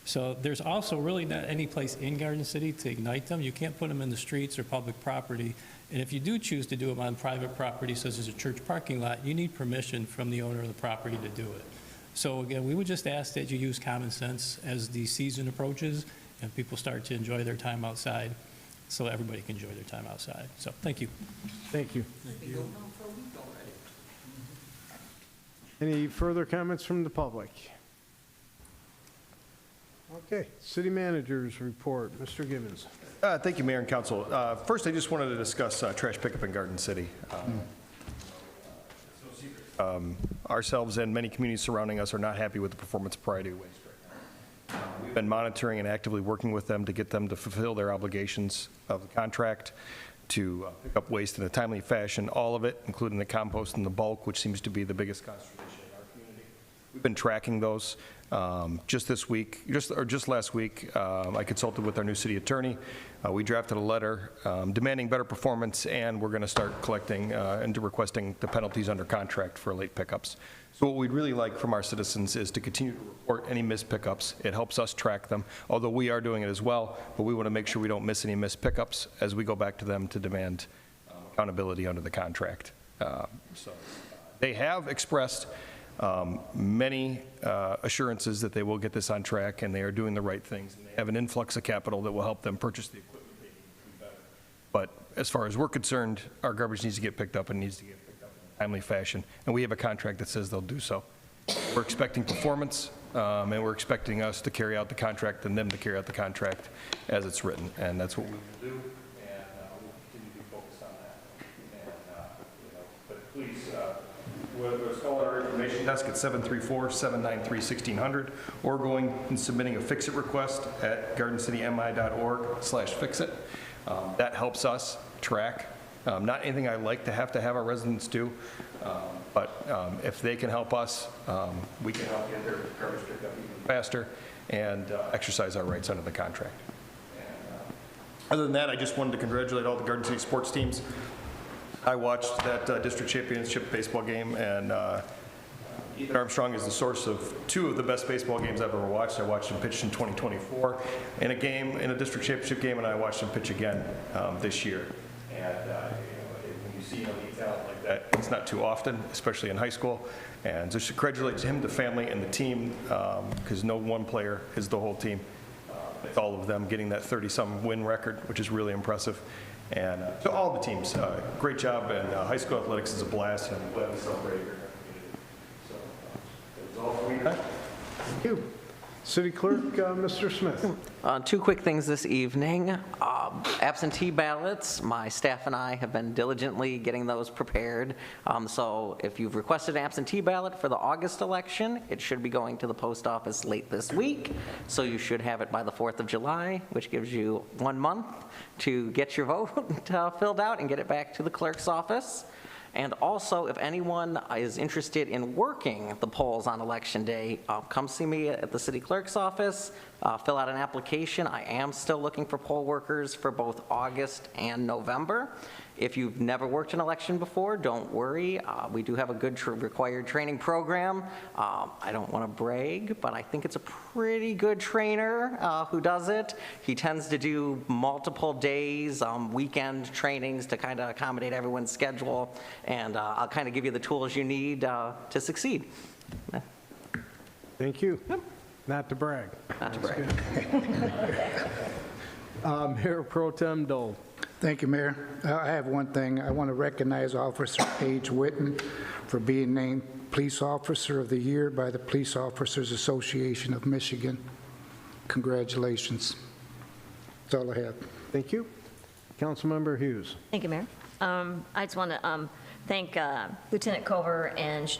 So there's also really not any place in Garden City to ignite them. You can't put them in the streets or public property. And if you do choose to do them on private property, such as a church parking lot, you need permission from the owner of the property to do it. So again, we would just ask that you use common sense as the season approaches and people start to enjoy their time outside, so everybody can enjoy their time outside. So thank you. Thank you. Any further comments from the public? Okay, city managers report. Mr. Gibbons. Thank you, Mayor and Council. First, I just wanted to discuss trash pickup in Garden City. Ourselves and many communities surrounding us are not happy with the performance of Priority Waste right now. We've been monitoring and actively working with them to get them to fulfill their obligations of the contract to pick up waste in a timely fashion, all of it, including the compost and the bulk, which seems to be the biggest concentration in our community. We've been tracking those. Just last week, I consulted with our new city attorney. We drafted a letter demanding better performance, and we're going to start collecting and requesting the penalties under contract for late pickups. So what we'd really like from our citizens is to continue to report any missed pickups. It helps us track them, although we are doing it as well, but we want to make sure we don't miss any missed pickups as we go back to them to demand accountability under the contract. So they have expressed many assurances that they will get this on track and they are doing the right things. And they have an influx of capital that will help them purchase the equipment they need to do better. But as far as we're concerned, our garbage needs to get picked up and needs to get picked up in a timely fashion. And we have a contract that says they'll do so. We're expecting performance and we're expecting us to carry out the contract and them to carry out the contract as it's written. And that's what we will do. And we'll continue to be focused on that. And, but please, let's call our information desk at 734-793-1600 or going and submitting a fix-it request at gardencitymi.org/fixit. That helps us track. Not anything I like to have our residents do, but if they can help us, we can help get their garbage picked up even faster and exercise our rights under the contract. And, other than that, I just wanted to congratulate all the Garden City sports teams. I watched that district championship baseball game, and Ethan Armstrong is the source of two of the best baseball games I've ever watched. I watched him pitch in 2024 in a district championship game, and I watched him pitch again this year. And when you see elite talent like that, it's not too often, especially in high school. And just to congratulate him, the family, and the team, because no one player is the whole team. It's all of them getting that 30-some win record, which is really impressive. And so all the teams, great job, and high school athletics is a blast, and I'm glad to celebrate here in our community. So that was all for me tonight. Thank you. City Clerk, Mr. Smith. 2 quick things this evening. Absentee ballots, my staff and I have been diligently getting those prepared. So if you've requested an absentee ballot for the August election, it should be going to the post office late this week. So you should have it by the 4th of July, which gives you 1 month to get your vote filled out and get it back to the clerk's office. And also, if anyone is interested in working the polls on Election Day, come see me at the city clerk's office, fill out an application. I am still looking for poll workers for both August and November. If you've never worked an election before, don't worry. We do have a good required training program. I don't want to brag, but I think it's a pretty good trainer who does it. He tends to do multiple days, weekend trainings to kind of accommodate everyone's schedule, and I'll kind of give you the tools you need to succeed. Thank you. Not to brag. Not to brag. Mayor Pro Tem Dole. Thank you, Mayor. I have one thing. I want to recognize Officer Paige Witten for being named Police Officer of the Year by the Police Officers Association of Michigan. Congratulations. That's all I have. Thank you. Councilmember Hughes. Thank you, Mayor. I just want to thank Lieutenant Cover and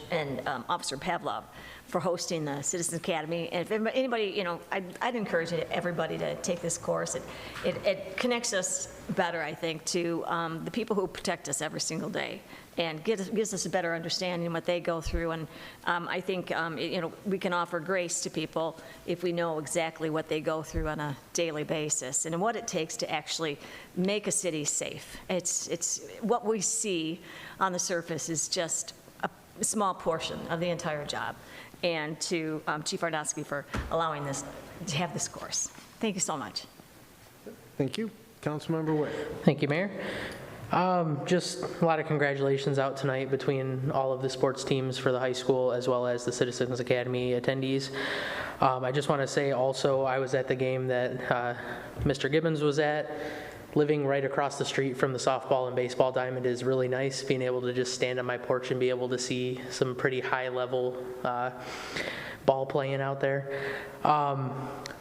Officer Pavlov for hosting the Citizens Academy. And if anybody, you know, I'd encourage everybody to take this course. It connects us better, I think, to the people who protect us every single day, and gives us a better understanding of what they go through. And I think, you know, we can offer grace to people if we know exactly what they go through on a daily basis and what it takes to actually make a city safe. It's what we see on the surface is just a small portion of the entire job. And to Chief Ardosky for allowing this to have this course. Thank you so much. Thank you. Councilmember Witt. Thank you, Mayor. Just a lot of congratulations out tonight between all of the sports teams for the high school as well as the Citizens Academy attendees. I just want to say also I was at the game that Mr. Gibbons was at. Living right across the street from the softball and baseball diamond is really nice, being able to just stand on my porch and be able to see some pretty high-level ball playing out there.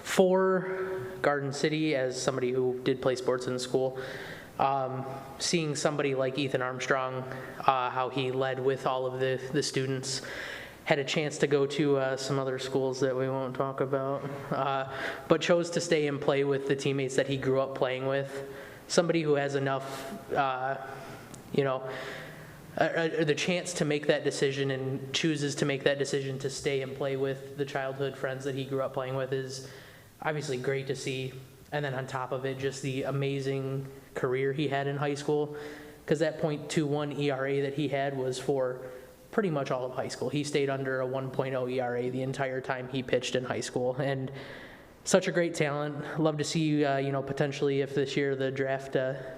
For Garden City, as somebody who did play sports in school, seeing somebody like Ethan Armstrong, how he led with all of the students, had a chance to go to some other schools that we won't talk about, but chose to stay and play with the teammates that he grew up playing with. Somebody who has enough, you know, the chance to make that decision and chooses to make that decision to stay and play with the childhood friends that he grew up playing with is obviously great to see. And then on top of it, just the amazing career he had in high school, because that .21 ERA that he had was for pretty much all of high school. He stayed under a 1.0 ERA the entire time he pitched in high school, and such a great talent. Love to see, you know, potentially if this year the draft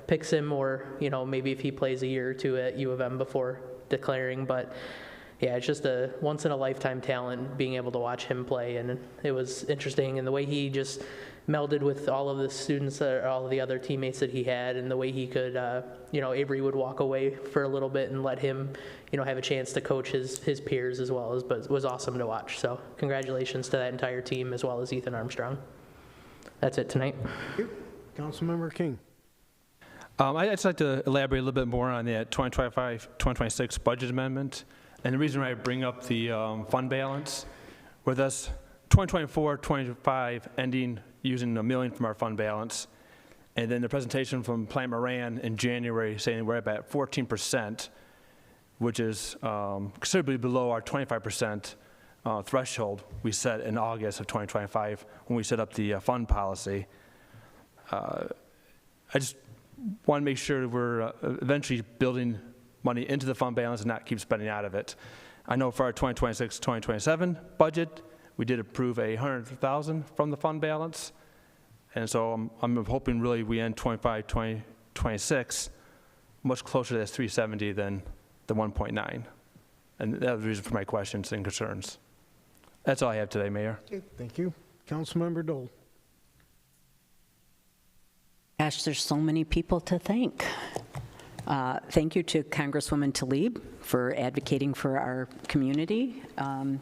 picks him, or, you know, maybe if he plays a year or two at U of M before declaring. But yeah, it's just a once-in-a-lifetime talent being able to watch him play, and it was interesting. And the way he just melded with all of the students, all of the other teammates that he had, and the way he could, you know, Avery would walk away for a little bit and let him, you know, have a chance to coach his peers as well, but it was awesome to watch. So congratulations to that entire team as well as Ethan Armstrong. That's it tonight. Thank you. Councilmember King. I'd just like to elaborate a little bit more on that 2025-2026 budget amendment. And the reason why I bring up the fund balance, with us 2024-25 ending using $1 million from our fund balance, and then the presentation from Plant Moran in January saying we're at 14%, which is considerably below our 25% threshold we set in August of 2025 when we set up the fund policy. I just want to make sure that we're eventually building money into the fund balance and not keep spending out of it. I know for our 2026-2027 budget, we did approve $100,000 from the fund balance, and so I'm hoping really we end 25-26 much closer to that 370 than the 1.9, and that was the reason for my questions and concerns. That's all I have today, Mayor. Okay, thank you. Councilmember Dole. Gosh, there's so many people to thank. Thank you to Congresswoman Tlaib for advocating for our community. The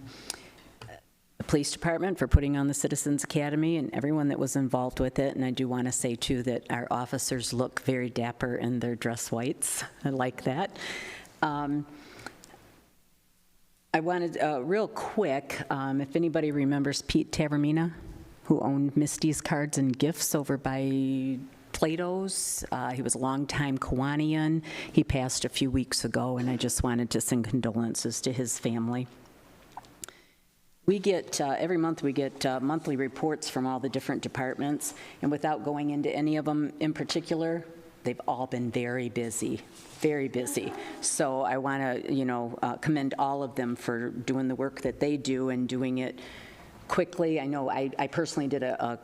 Police Department for putting on the Citizens Academy and everyone that was involved with it. And I do want to say, too, that our officers look very dapper in their dress whites. I like that. I wanted, real quick, if anybody remembers Pete Tavermina, who owned Misty's Cards and Gifts over by Plato's. He was a longtime Kiwanian. He passed a few weeks ago, and I just wanted to send condolences to his family. We get, every month we get monthly reports from all the different departments, and without going into any of them in particular, they've all been very busy, very busy. So I want to, commend all of them for doing the work that they do and doing it quickly. I know I personally did a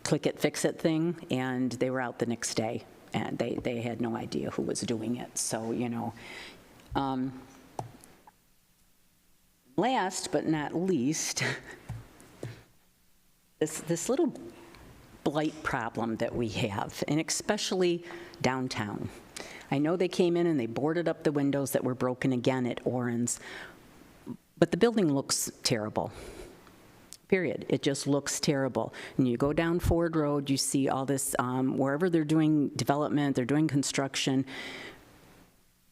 click it, fix it thing, and they were out the next day, and they had no idea who was doing it. So, last but not least, this little blight problem that we have, and especially downtown. I know they came in and they boarded up the windows that were broken again at Oren's, but the building looks terrible. Period. It just looks terrible. And you go down Ford Road, you see all this, wherever they're doing development, they're doing construction,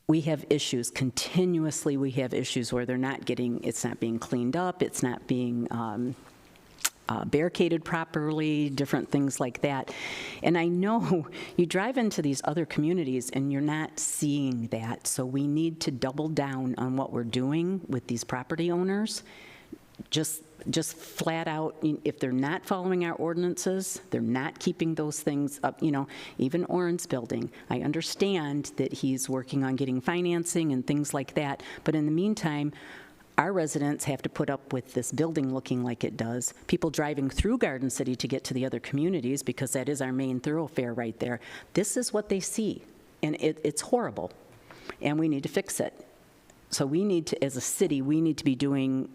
we have issues. Continuously, we have issues where it's not being cleaned up, it's not being barricaded properly, different things like that. And I know you drive into these other communities and you're not seeing that. So we need to double down on what we're doing with these property owners. Just flat out, if they're not following our ordinances, they're not keeping those things up, even Oren's building. I understand that he's working on getting financing and things like that, but in the meantime, our residents have to put up with this building looking like it does. People driving through Garden City to get to the other communities, because that is our main thoroughfare right there. This is what they see, and it's horrible, and we need to fix it. So we need to, as a city, we need to be doing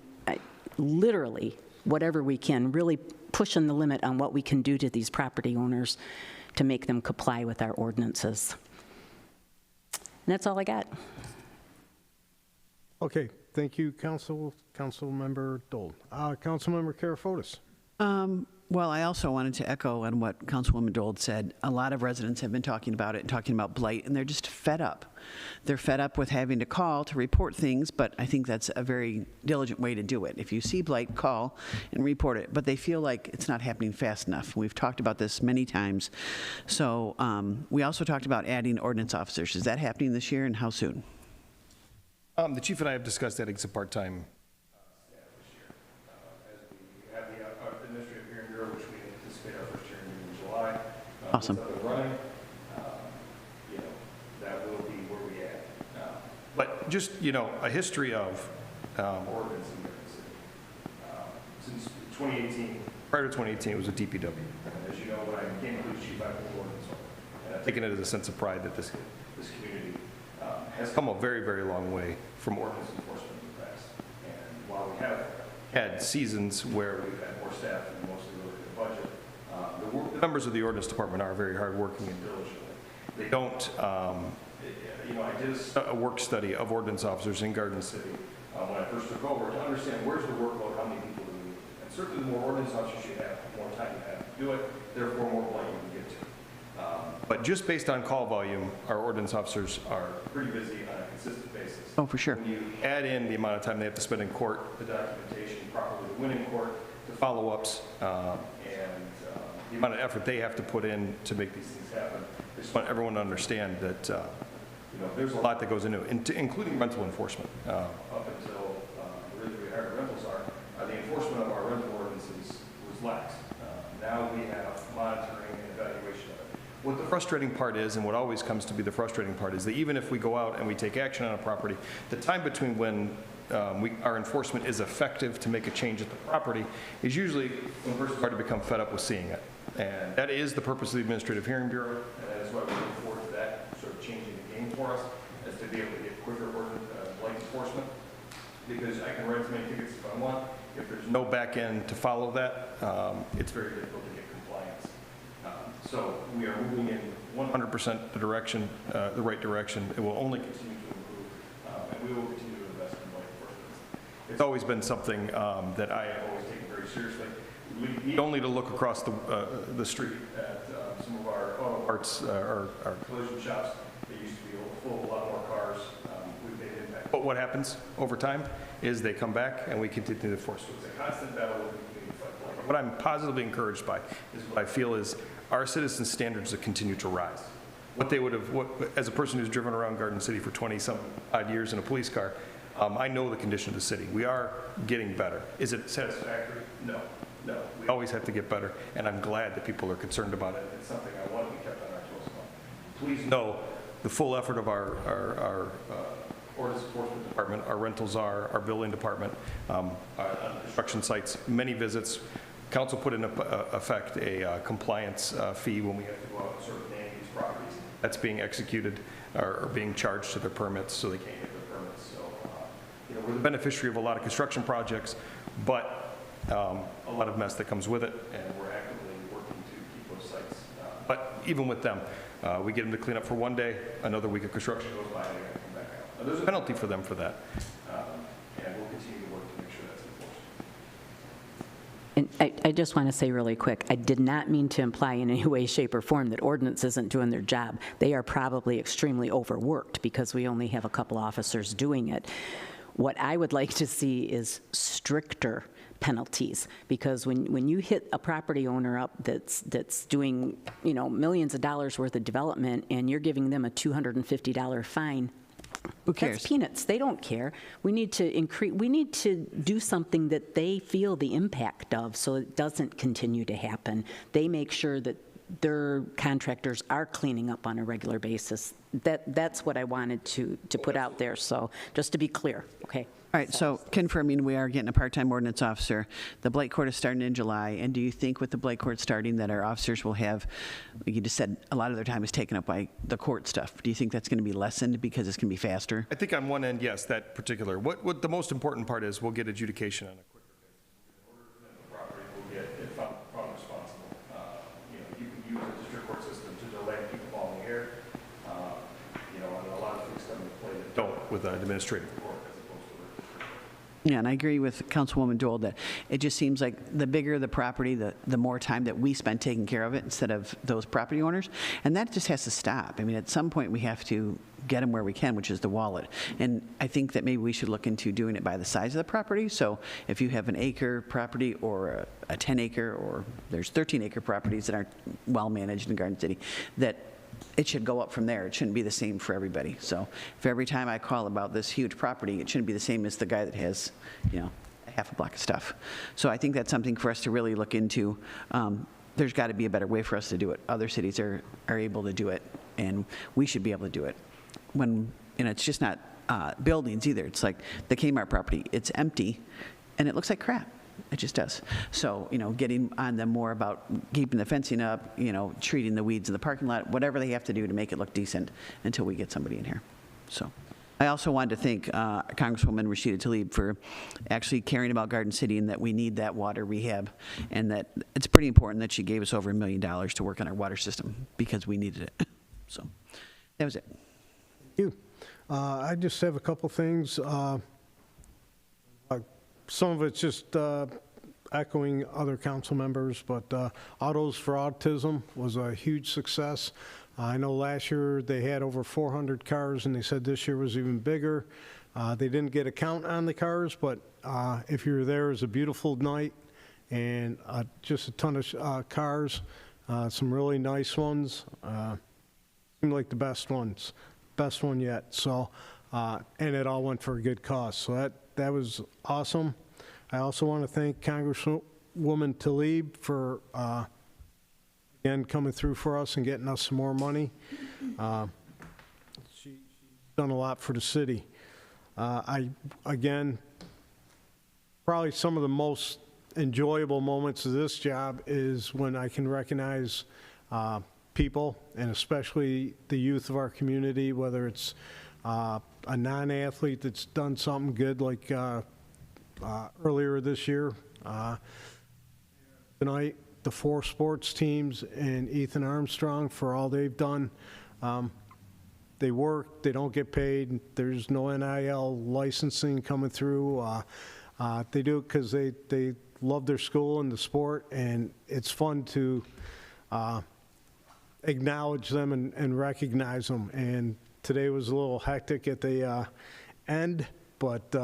literally whatever we can, really pushing the limit on what we can do to these property owners to make them comply with our ordinances. And that's all I got. Okay, thank you, Councilmember Dole. Councilmember Karafotis. Well, I also wanted to echo on what Councilwoman Dole said. A lot of residents have been talking about it and talking about blight, and they're just fed up. They're fed up with having to call to report things, but I think that's a very diligent way to do it. If you see blight, call and report it, but they feel like it's not happening fast enough. We've talked about this many times. So we also talked about adding ordinance officers. Is that happening this year, and how soon? The chief and I have discussed adding some part-time Awesome. Running, that will be where we at. But just, a history of ordinance in Garden City. Since 2018, prior to 2018, it was a DPW. And as you know, when I became police chief, I was ordinance. And I've taken it as a sense of pride that this community has come a very, very long way from ordinance enforcement in the past. And while we have had seasons where we've had more staff and mostly really good budget, the members of the ordinance department are very hardworking and diligent. They don't, I did a work study of ordinance officers in Garden City when I first took over to understand where's the workload, how many people do we need. And certainly the more ordinance officers you have, the more time you have to do it, therefore more blight you can get to. But just based on call volume, our ordinance officers are pretty busy on a consistent basis. Oh, for sure. When you add in the amount of time they have to spend in court, the documentation properly to win in court, the follow-ups, and the amount of effort they have to put in to make these things happen. I just want everyone to understand that there's a lot that goes into it, including rental enforcement. Up until the way our rentals are, the enforcement of our rental ordinances was lax. Now we have monitoring and evaluation of it. What the frustrating part is, and what always comes to be the frustrating part, is that even if we go out and we take action on a property, the time between when our enforcement is effective to make a change at the property is usually when the person started to become fed up with seeing it. And that is the purpose of the Administrative Hearing Bureau, and that is why we look forward to that sort of changing the game for us, is to be able to get quicker blight enforcement. Because I can write as many tickets if I want. If there's no back end to follow that, it's very difficult to get compliance. So we are moving in 100% the right direction. It will only continue to improve, and we will continue to invest in blight enforcement. It's always been something that I have always taken very very seriously. We need only to look across the street at some of our auto parts, our collision shops. They used to be full of a lot more cars. We've made an impact. But what happens over time is they come back and we continue to force. So it's a constant battle with the community fight. What I'm positively encouraged by is what I feel is our citizen standards that continue to rise. What they would have, as a person who's driven around Garden City for 20-some odd years in a police car, I know the condition of the city. We are getting better. Is it satisfactory? No. No. We always have to get better, and I'm glad that people are concerned about it. It's something I want to be kept on our toes about. Please know the full effort of our ordinance enforcement department, our rental czar, our building department, our construction sites, many visits. Council put in effect a compliance fee when we have to go out and sort of name these properties. That's being executed or being charged to their permits, so they can't get their permits. So, we're the beneficiary of a lot of construction projects, but a lot of mess that comes with it, and we're actively working to keep those sites. But even with them, we get them to clean up for one day, another week of construction goes by, and they got to come back out. Now, there's a penalty for them for that, and we'll continue to work to make sure that's enforced. And I just want to say really quick, I did not mean to imply in any way, shape, or form that ordinance isn't doing their job. They are probably extremely overworked because we only have a couple officers doing it. What I would like to see is stricter penalties, because when you hit a property owner up that's doing, millions of dollars worth of development and you're giving them a $250 fine, who cares? That's peanuts. They don't care. We need to do something that they feel the impact of so it doesn't continue to happen. They make sure that their contractors are cleaning up on a regular basis. That's what I wanted to put out there. So just to be clear, okay? All right, so confirming we are getting a part-time ordinance officer. The Blight Court is starting in July, and do you think with the Blight Court starting that our officers will have, like you just said, a lot of their time is taken up by the court stuff? Do you think that's going to be lessened because it's going to be faster? I think on one end, yes, that particular. What the most important part is, we'll get adjudication on a quicker basis. In order to prevent the property, we'll get it found responsible. You can use the district court system to delay people falling here. And a lot of things come into play that don't with an administrative court. Yeah, and I agree with Councilwoman Dole that it just seems like the bigger the property, the more time that we spend taking care of it instead of those property owners. And that just has to stop. I mean, at some point we have to get them where we can, which is the wallet. And I think that maybe we should look into doing it by the size of the property. So if you have an acre property or a 10-acre, or there's 13-acre properties that aren't well managed in Garden City, that it should go up from there. It shouldn't be the same for everybody. So if every time I call about this huge property, it shouldn't be the same as the guy that has, a half a block of stuff. So I think that's something for us to really look into. There's got to be a better way for us to do it. Other cities are able to do it, and we should be able to do it. When, it's just not buildings either. It's like the Kmart property. It's empty, and it looks like crap. It just does. So, getting on them more about keeping the fencing up, treating the weeds in the parking lot, whatever they have to do to make it look decent until we get somebody in here. So I also wanted to thank Congresswoman Rashida Tlaib for actually caring about Garden City and that we need that water rehab, and that it's pretty important that she gave us over $1 million to work on our water system because we needed it. So that was it. Thank you. I just have a couple things. Some of it's just echoing other council members, but Autos for Autism was a huge success. I know last year they had over 400 cars, and they said this year was even bigger. They didn't get a count on the cars, but if you're there, it was a beautiful night, and just a ton of cars, some really nice ones. Seemed like the best ones, best one yet. So, and it all went for a good cause. So that was awesome. I also want to thank Congresswoman Tlaib for, again, coming through for us and getting us some more money. She's done a lot for the city. Again, probably some of the most enjoyable moments of this job is when I can recognize people, and especially the youth of our community, whether it's a non-athlete that's done something good like earlier this year. Tonight, the 4 sports teams and Ethan Armstrong for all they've done. They work, they don't get paid, there's no NIL licensing coming through. They do it because they love their school and the sport, and it's fun to acknowledge them and recognize them. And today was a little hectic at the end, but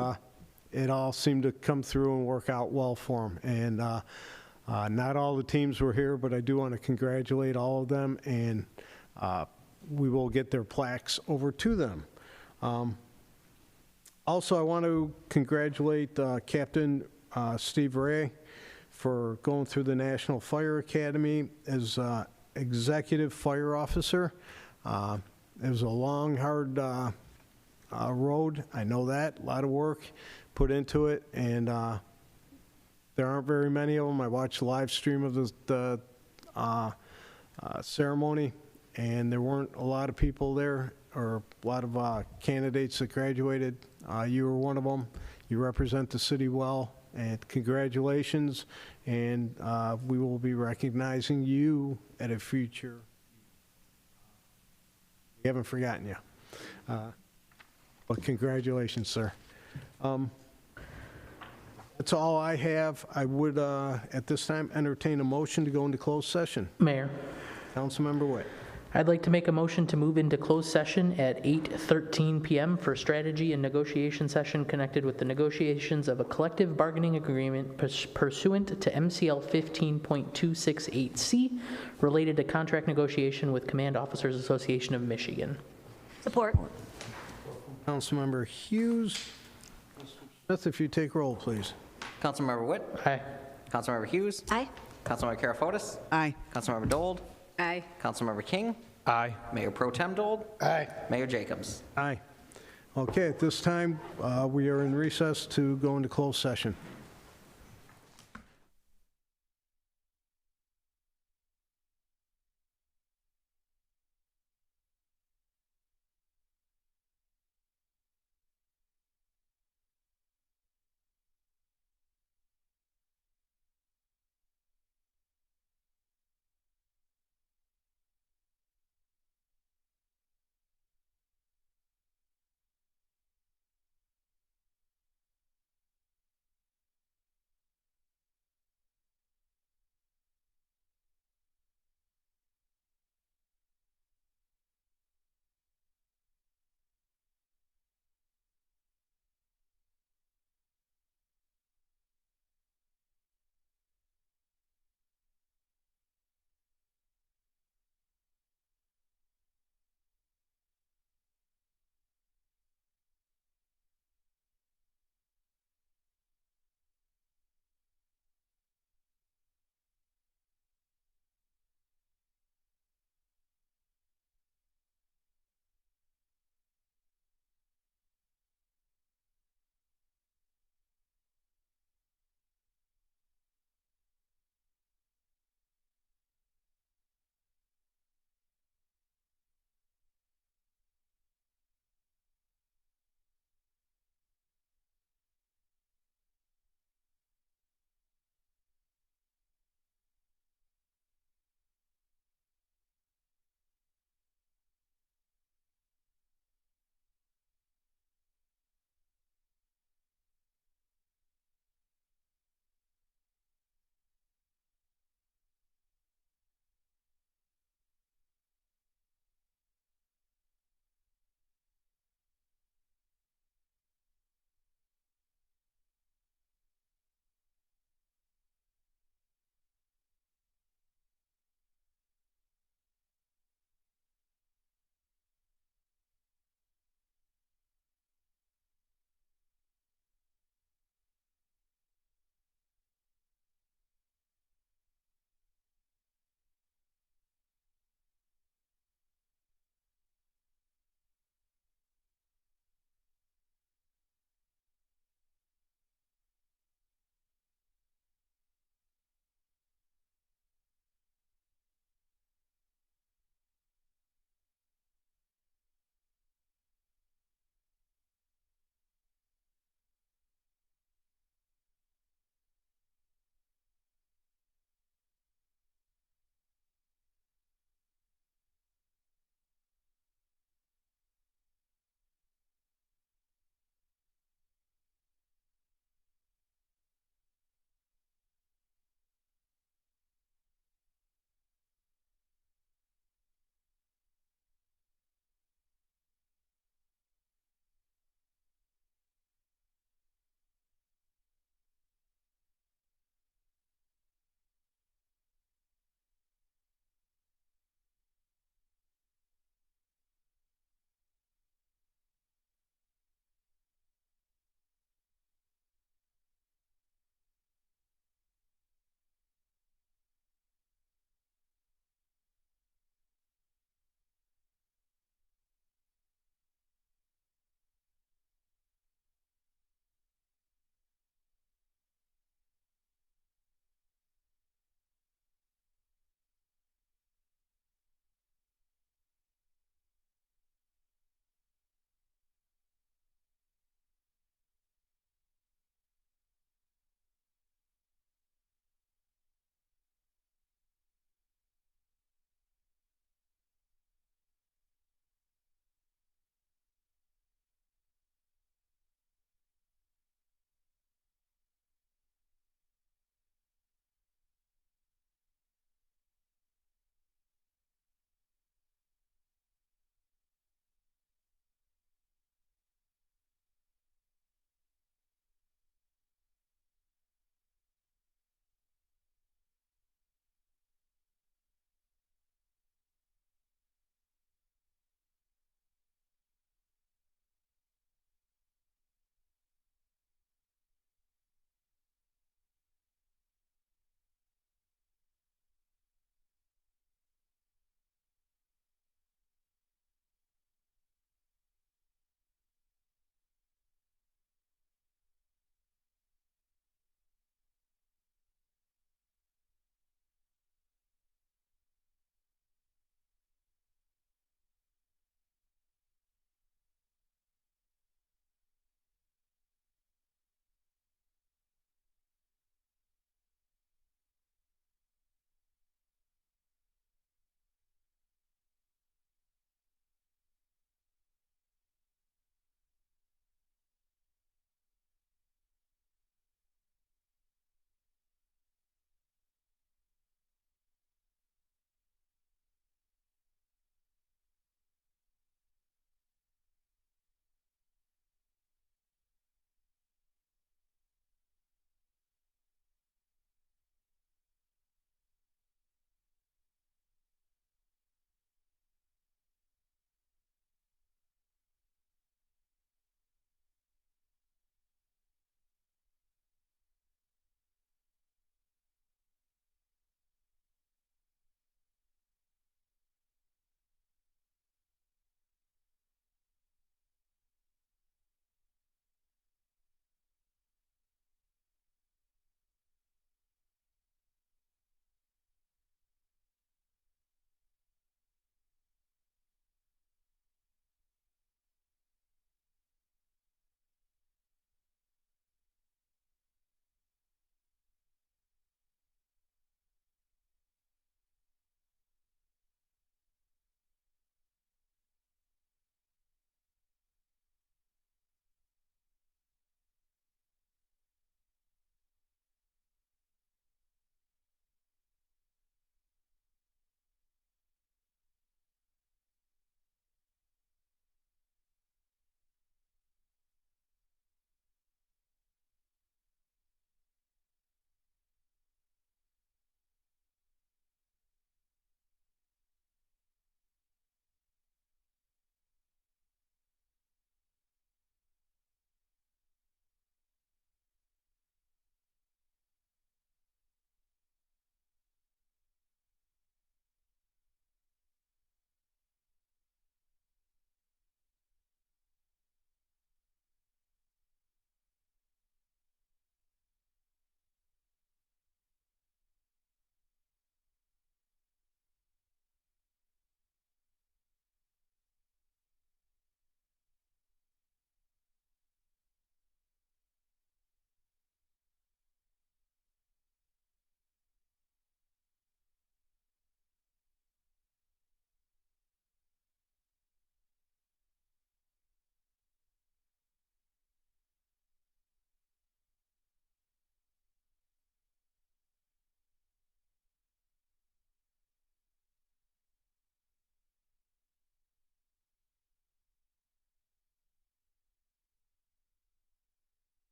it all seemed to come through and work out well for them. And not all the teams were here, but I do want to congratulate all of them, and we will get their plaques over to them. Also, I want to congratulate Captain Steve Ray for going through the National Fire Academy as executive fire officer. It was a long, hard road. I know that. A lot of work put into it, and there aren't very many of them. I watched the live stream of the ceremony, and there weren't a lot of people there, or a lot of candidates that graduated. You were one of them. You represent the city well, and congratulations. And we will be recognizing you at a future. We haven't forgotten you. But congratulations, sir. That's all I have. I would, at this time, entertain a motion to go into closed session. Mayor, Councilmember Witt. I'd like to make a motion to move into closed session at 8:13 PM for strategy and negotiation session connected with the negotiations of a collective bargaining agreement pursuant to MCL 15.268C related to contract negotiation with Command Officers Association of Michigan. Support. Councilmember Hughes. Mr. Smith, if you take roll, please. Councilmember Witt? Aye. Councilmember Hughes? Aye. Councilmember Karafotis? Aye. Councilmember Dold? Aye. Councilmember King? Aye. Mayor Pro Tem Dold? Aye. Mayor Jacobs? Aye. Okay, at this time, we are in recess to go into closed session.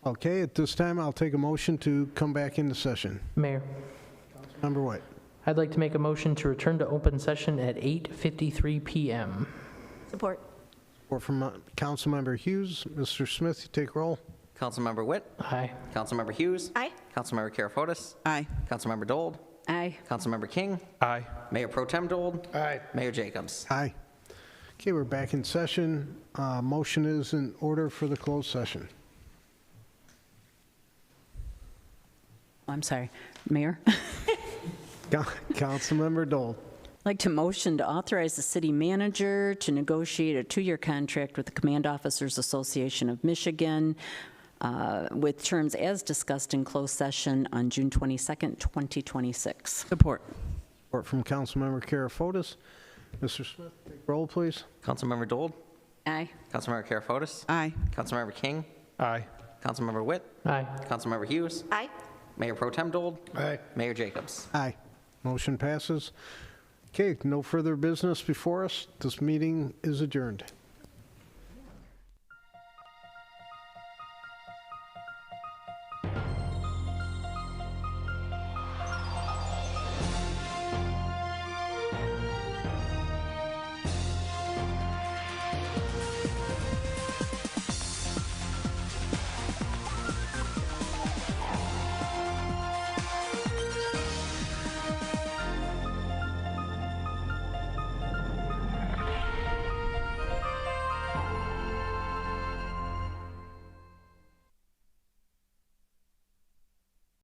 Okay, at this time, I'll take a motion to come back into session. Mayor, Member White. I'd like to make a motion to return to open session at 8:53 PM. Support. Or from Councilmember Hughes. Mr. Smith, you take roll. Councilmember Witt? Aye. Councilmember Hughes? Aye. Councilmember Karafotis? Aye. Councilmember Dold? Aye. Councilmember King? Aye. Mayor Pro Tem Dold? Aye. Mayor Jacobs? Aye. Okay, we're back in session. Motion is in order for the closed session. I'm sorry, Mayor. Councilmember Dole. I'd like to motion to authorize the city manager to negotiate a 2-year contract with the Command Officers Association of Michigan with terms as discussed in closed session on June 22nd, 2026. Support. Support from Councilmember Karafotis. Mr. Smith, take roll, please. Councilmember Dold? Aye. Councilmember Karafotis? Aye. Councilmember King? Aye. Councilmember Witt? Aye. Councilmember Hughes? Aye. Mayor Pro Tem Dold? Aye. Mayor Jacobs? Aye. Motion passes. Okay, no further business before us. This meeting is adjourned.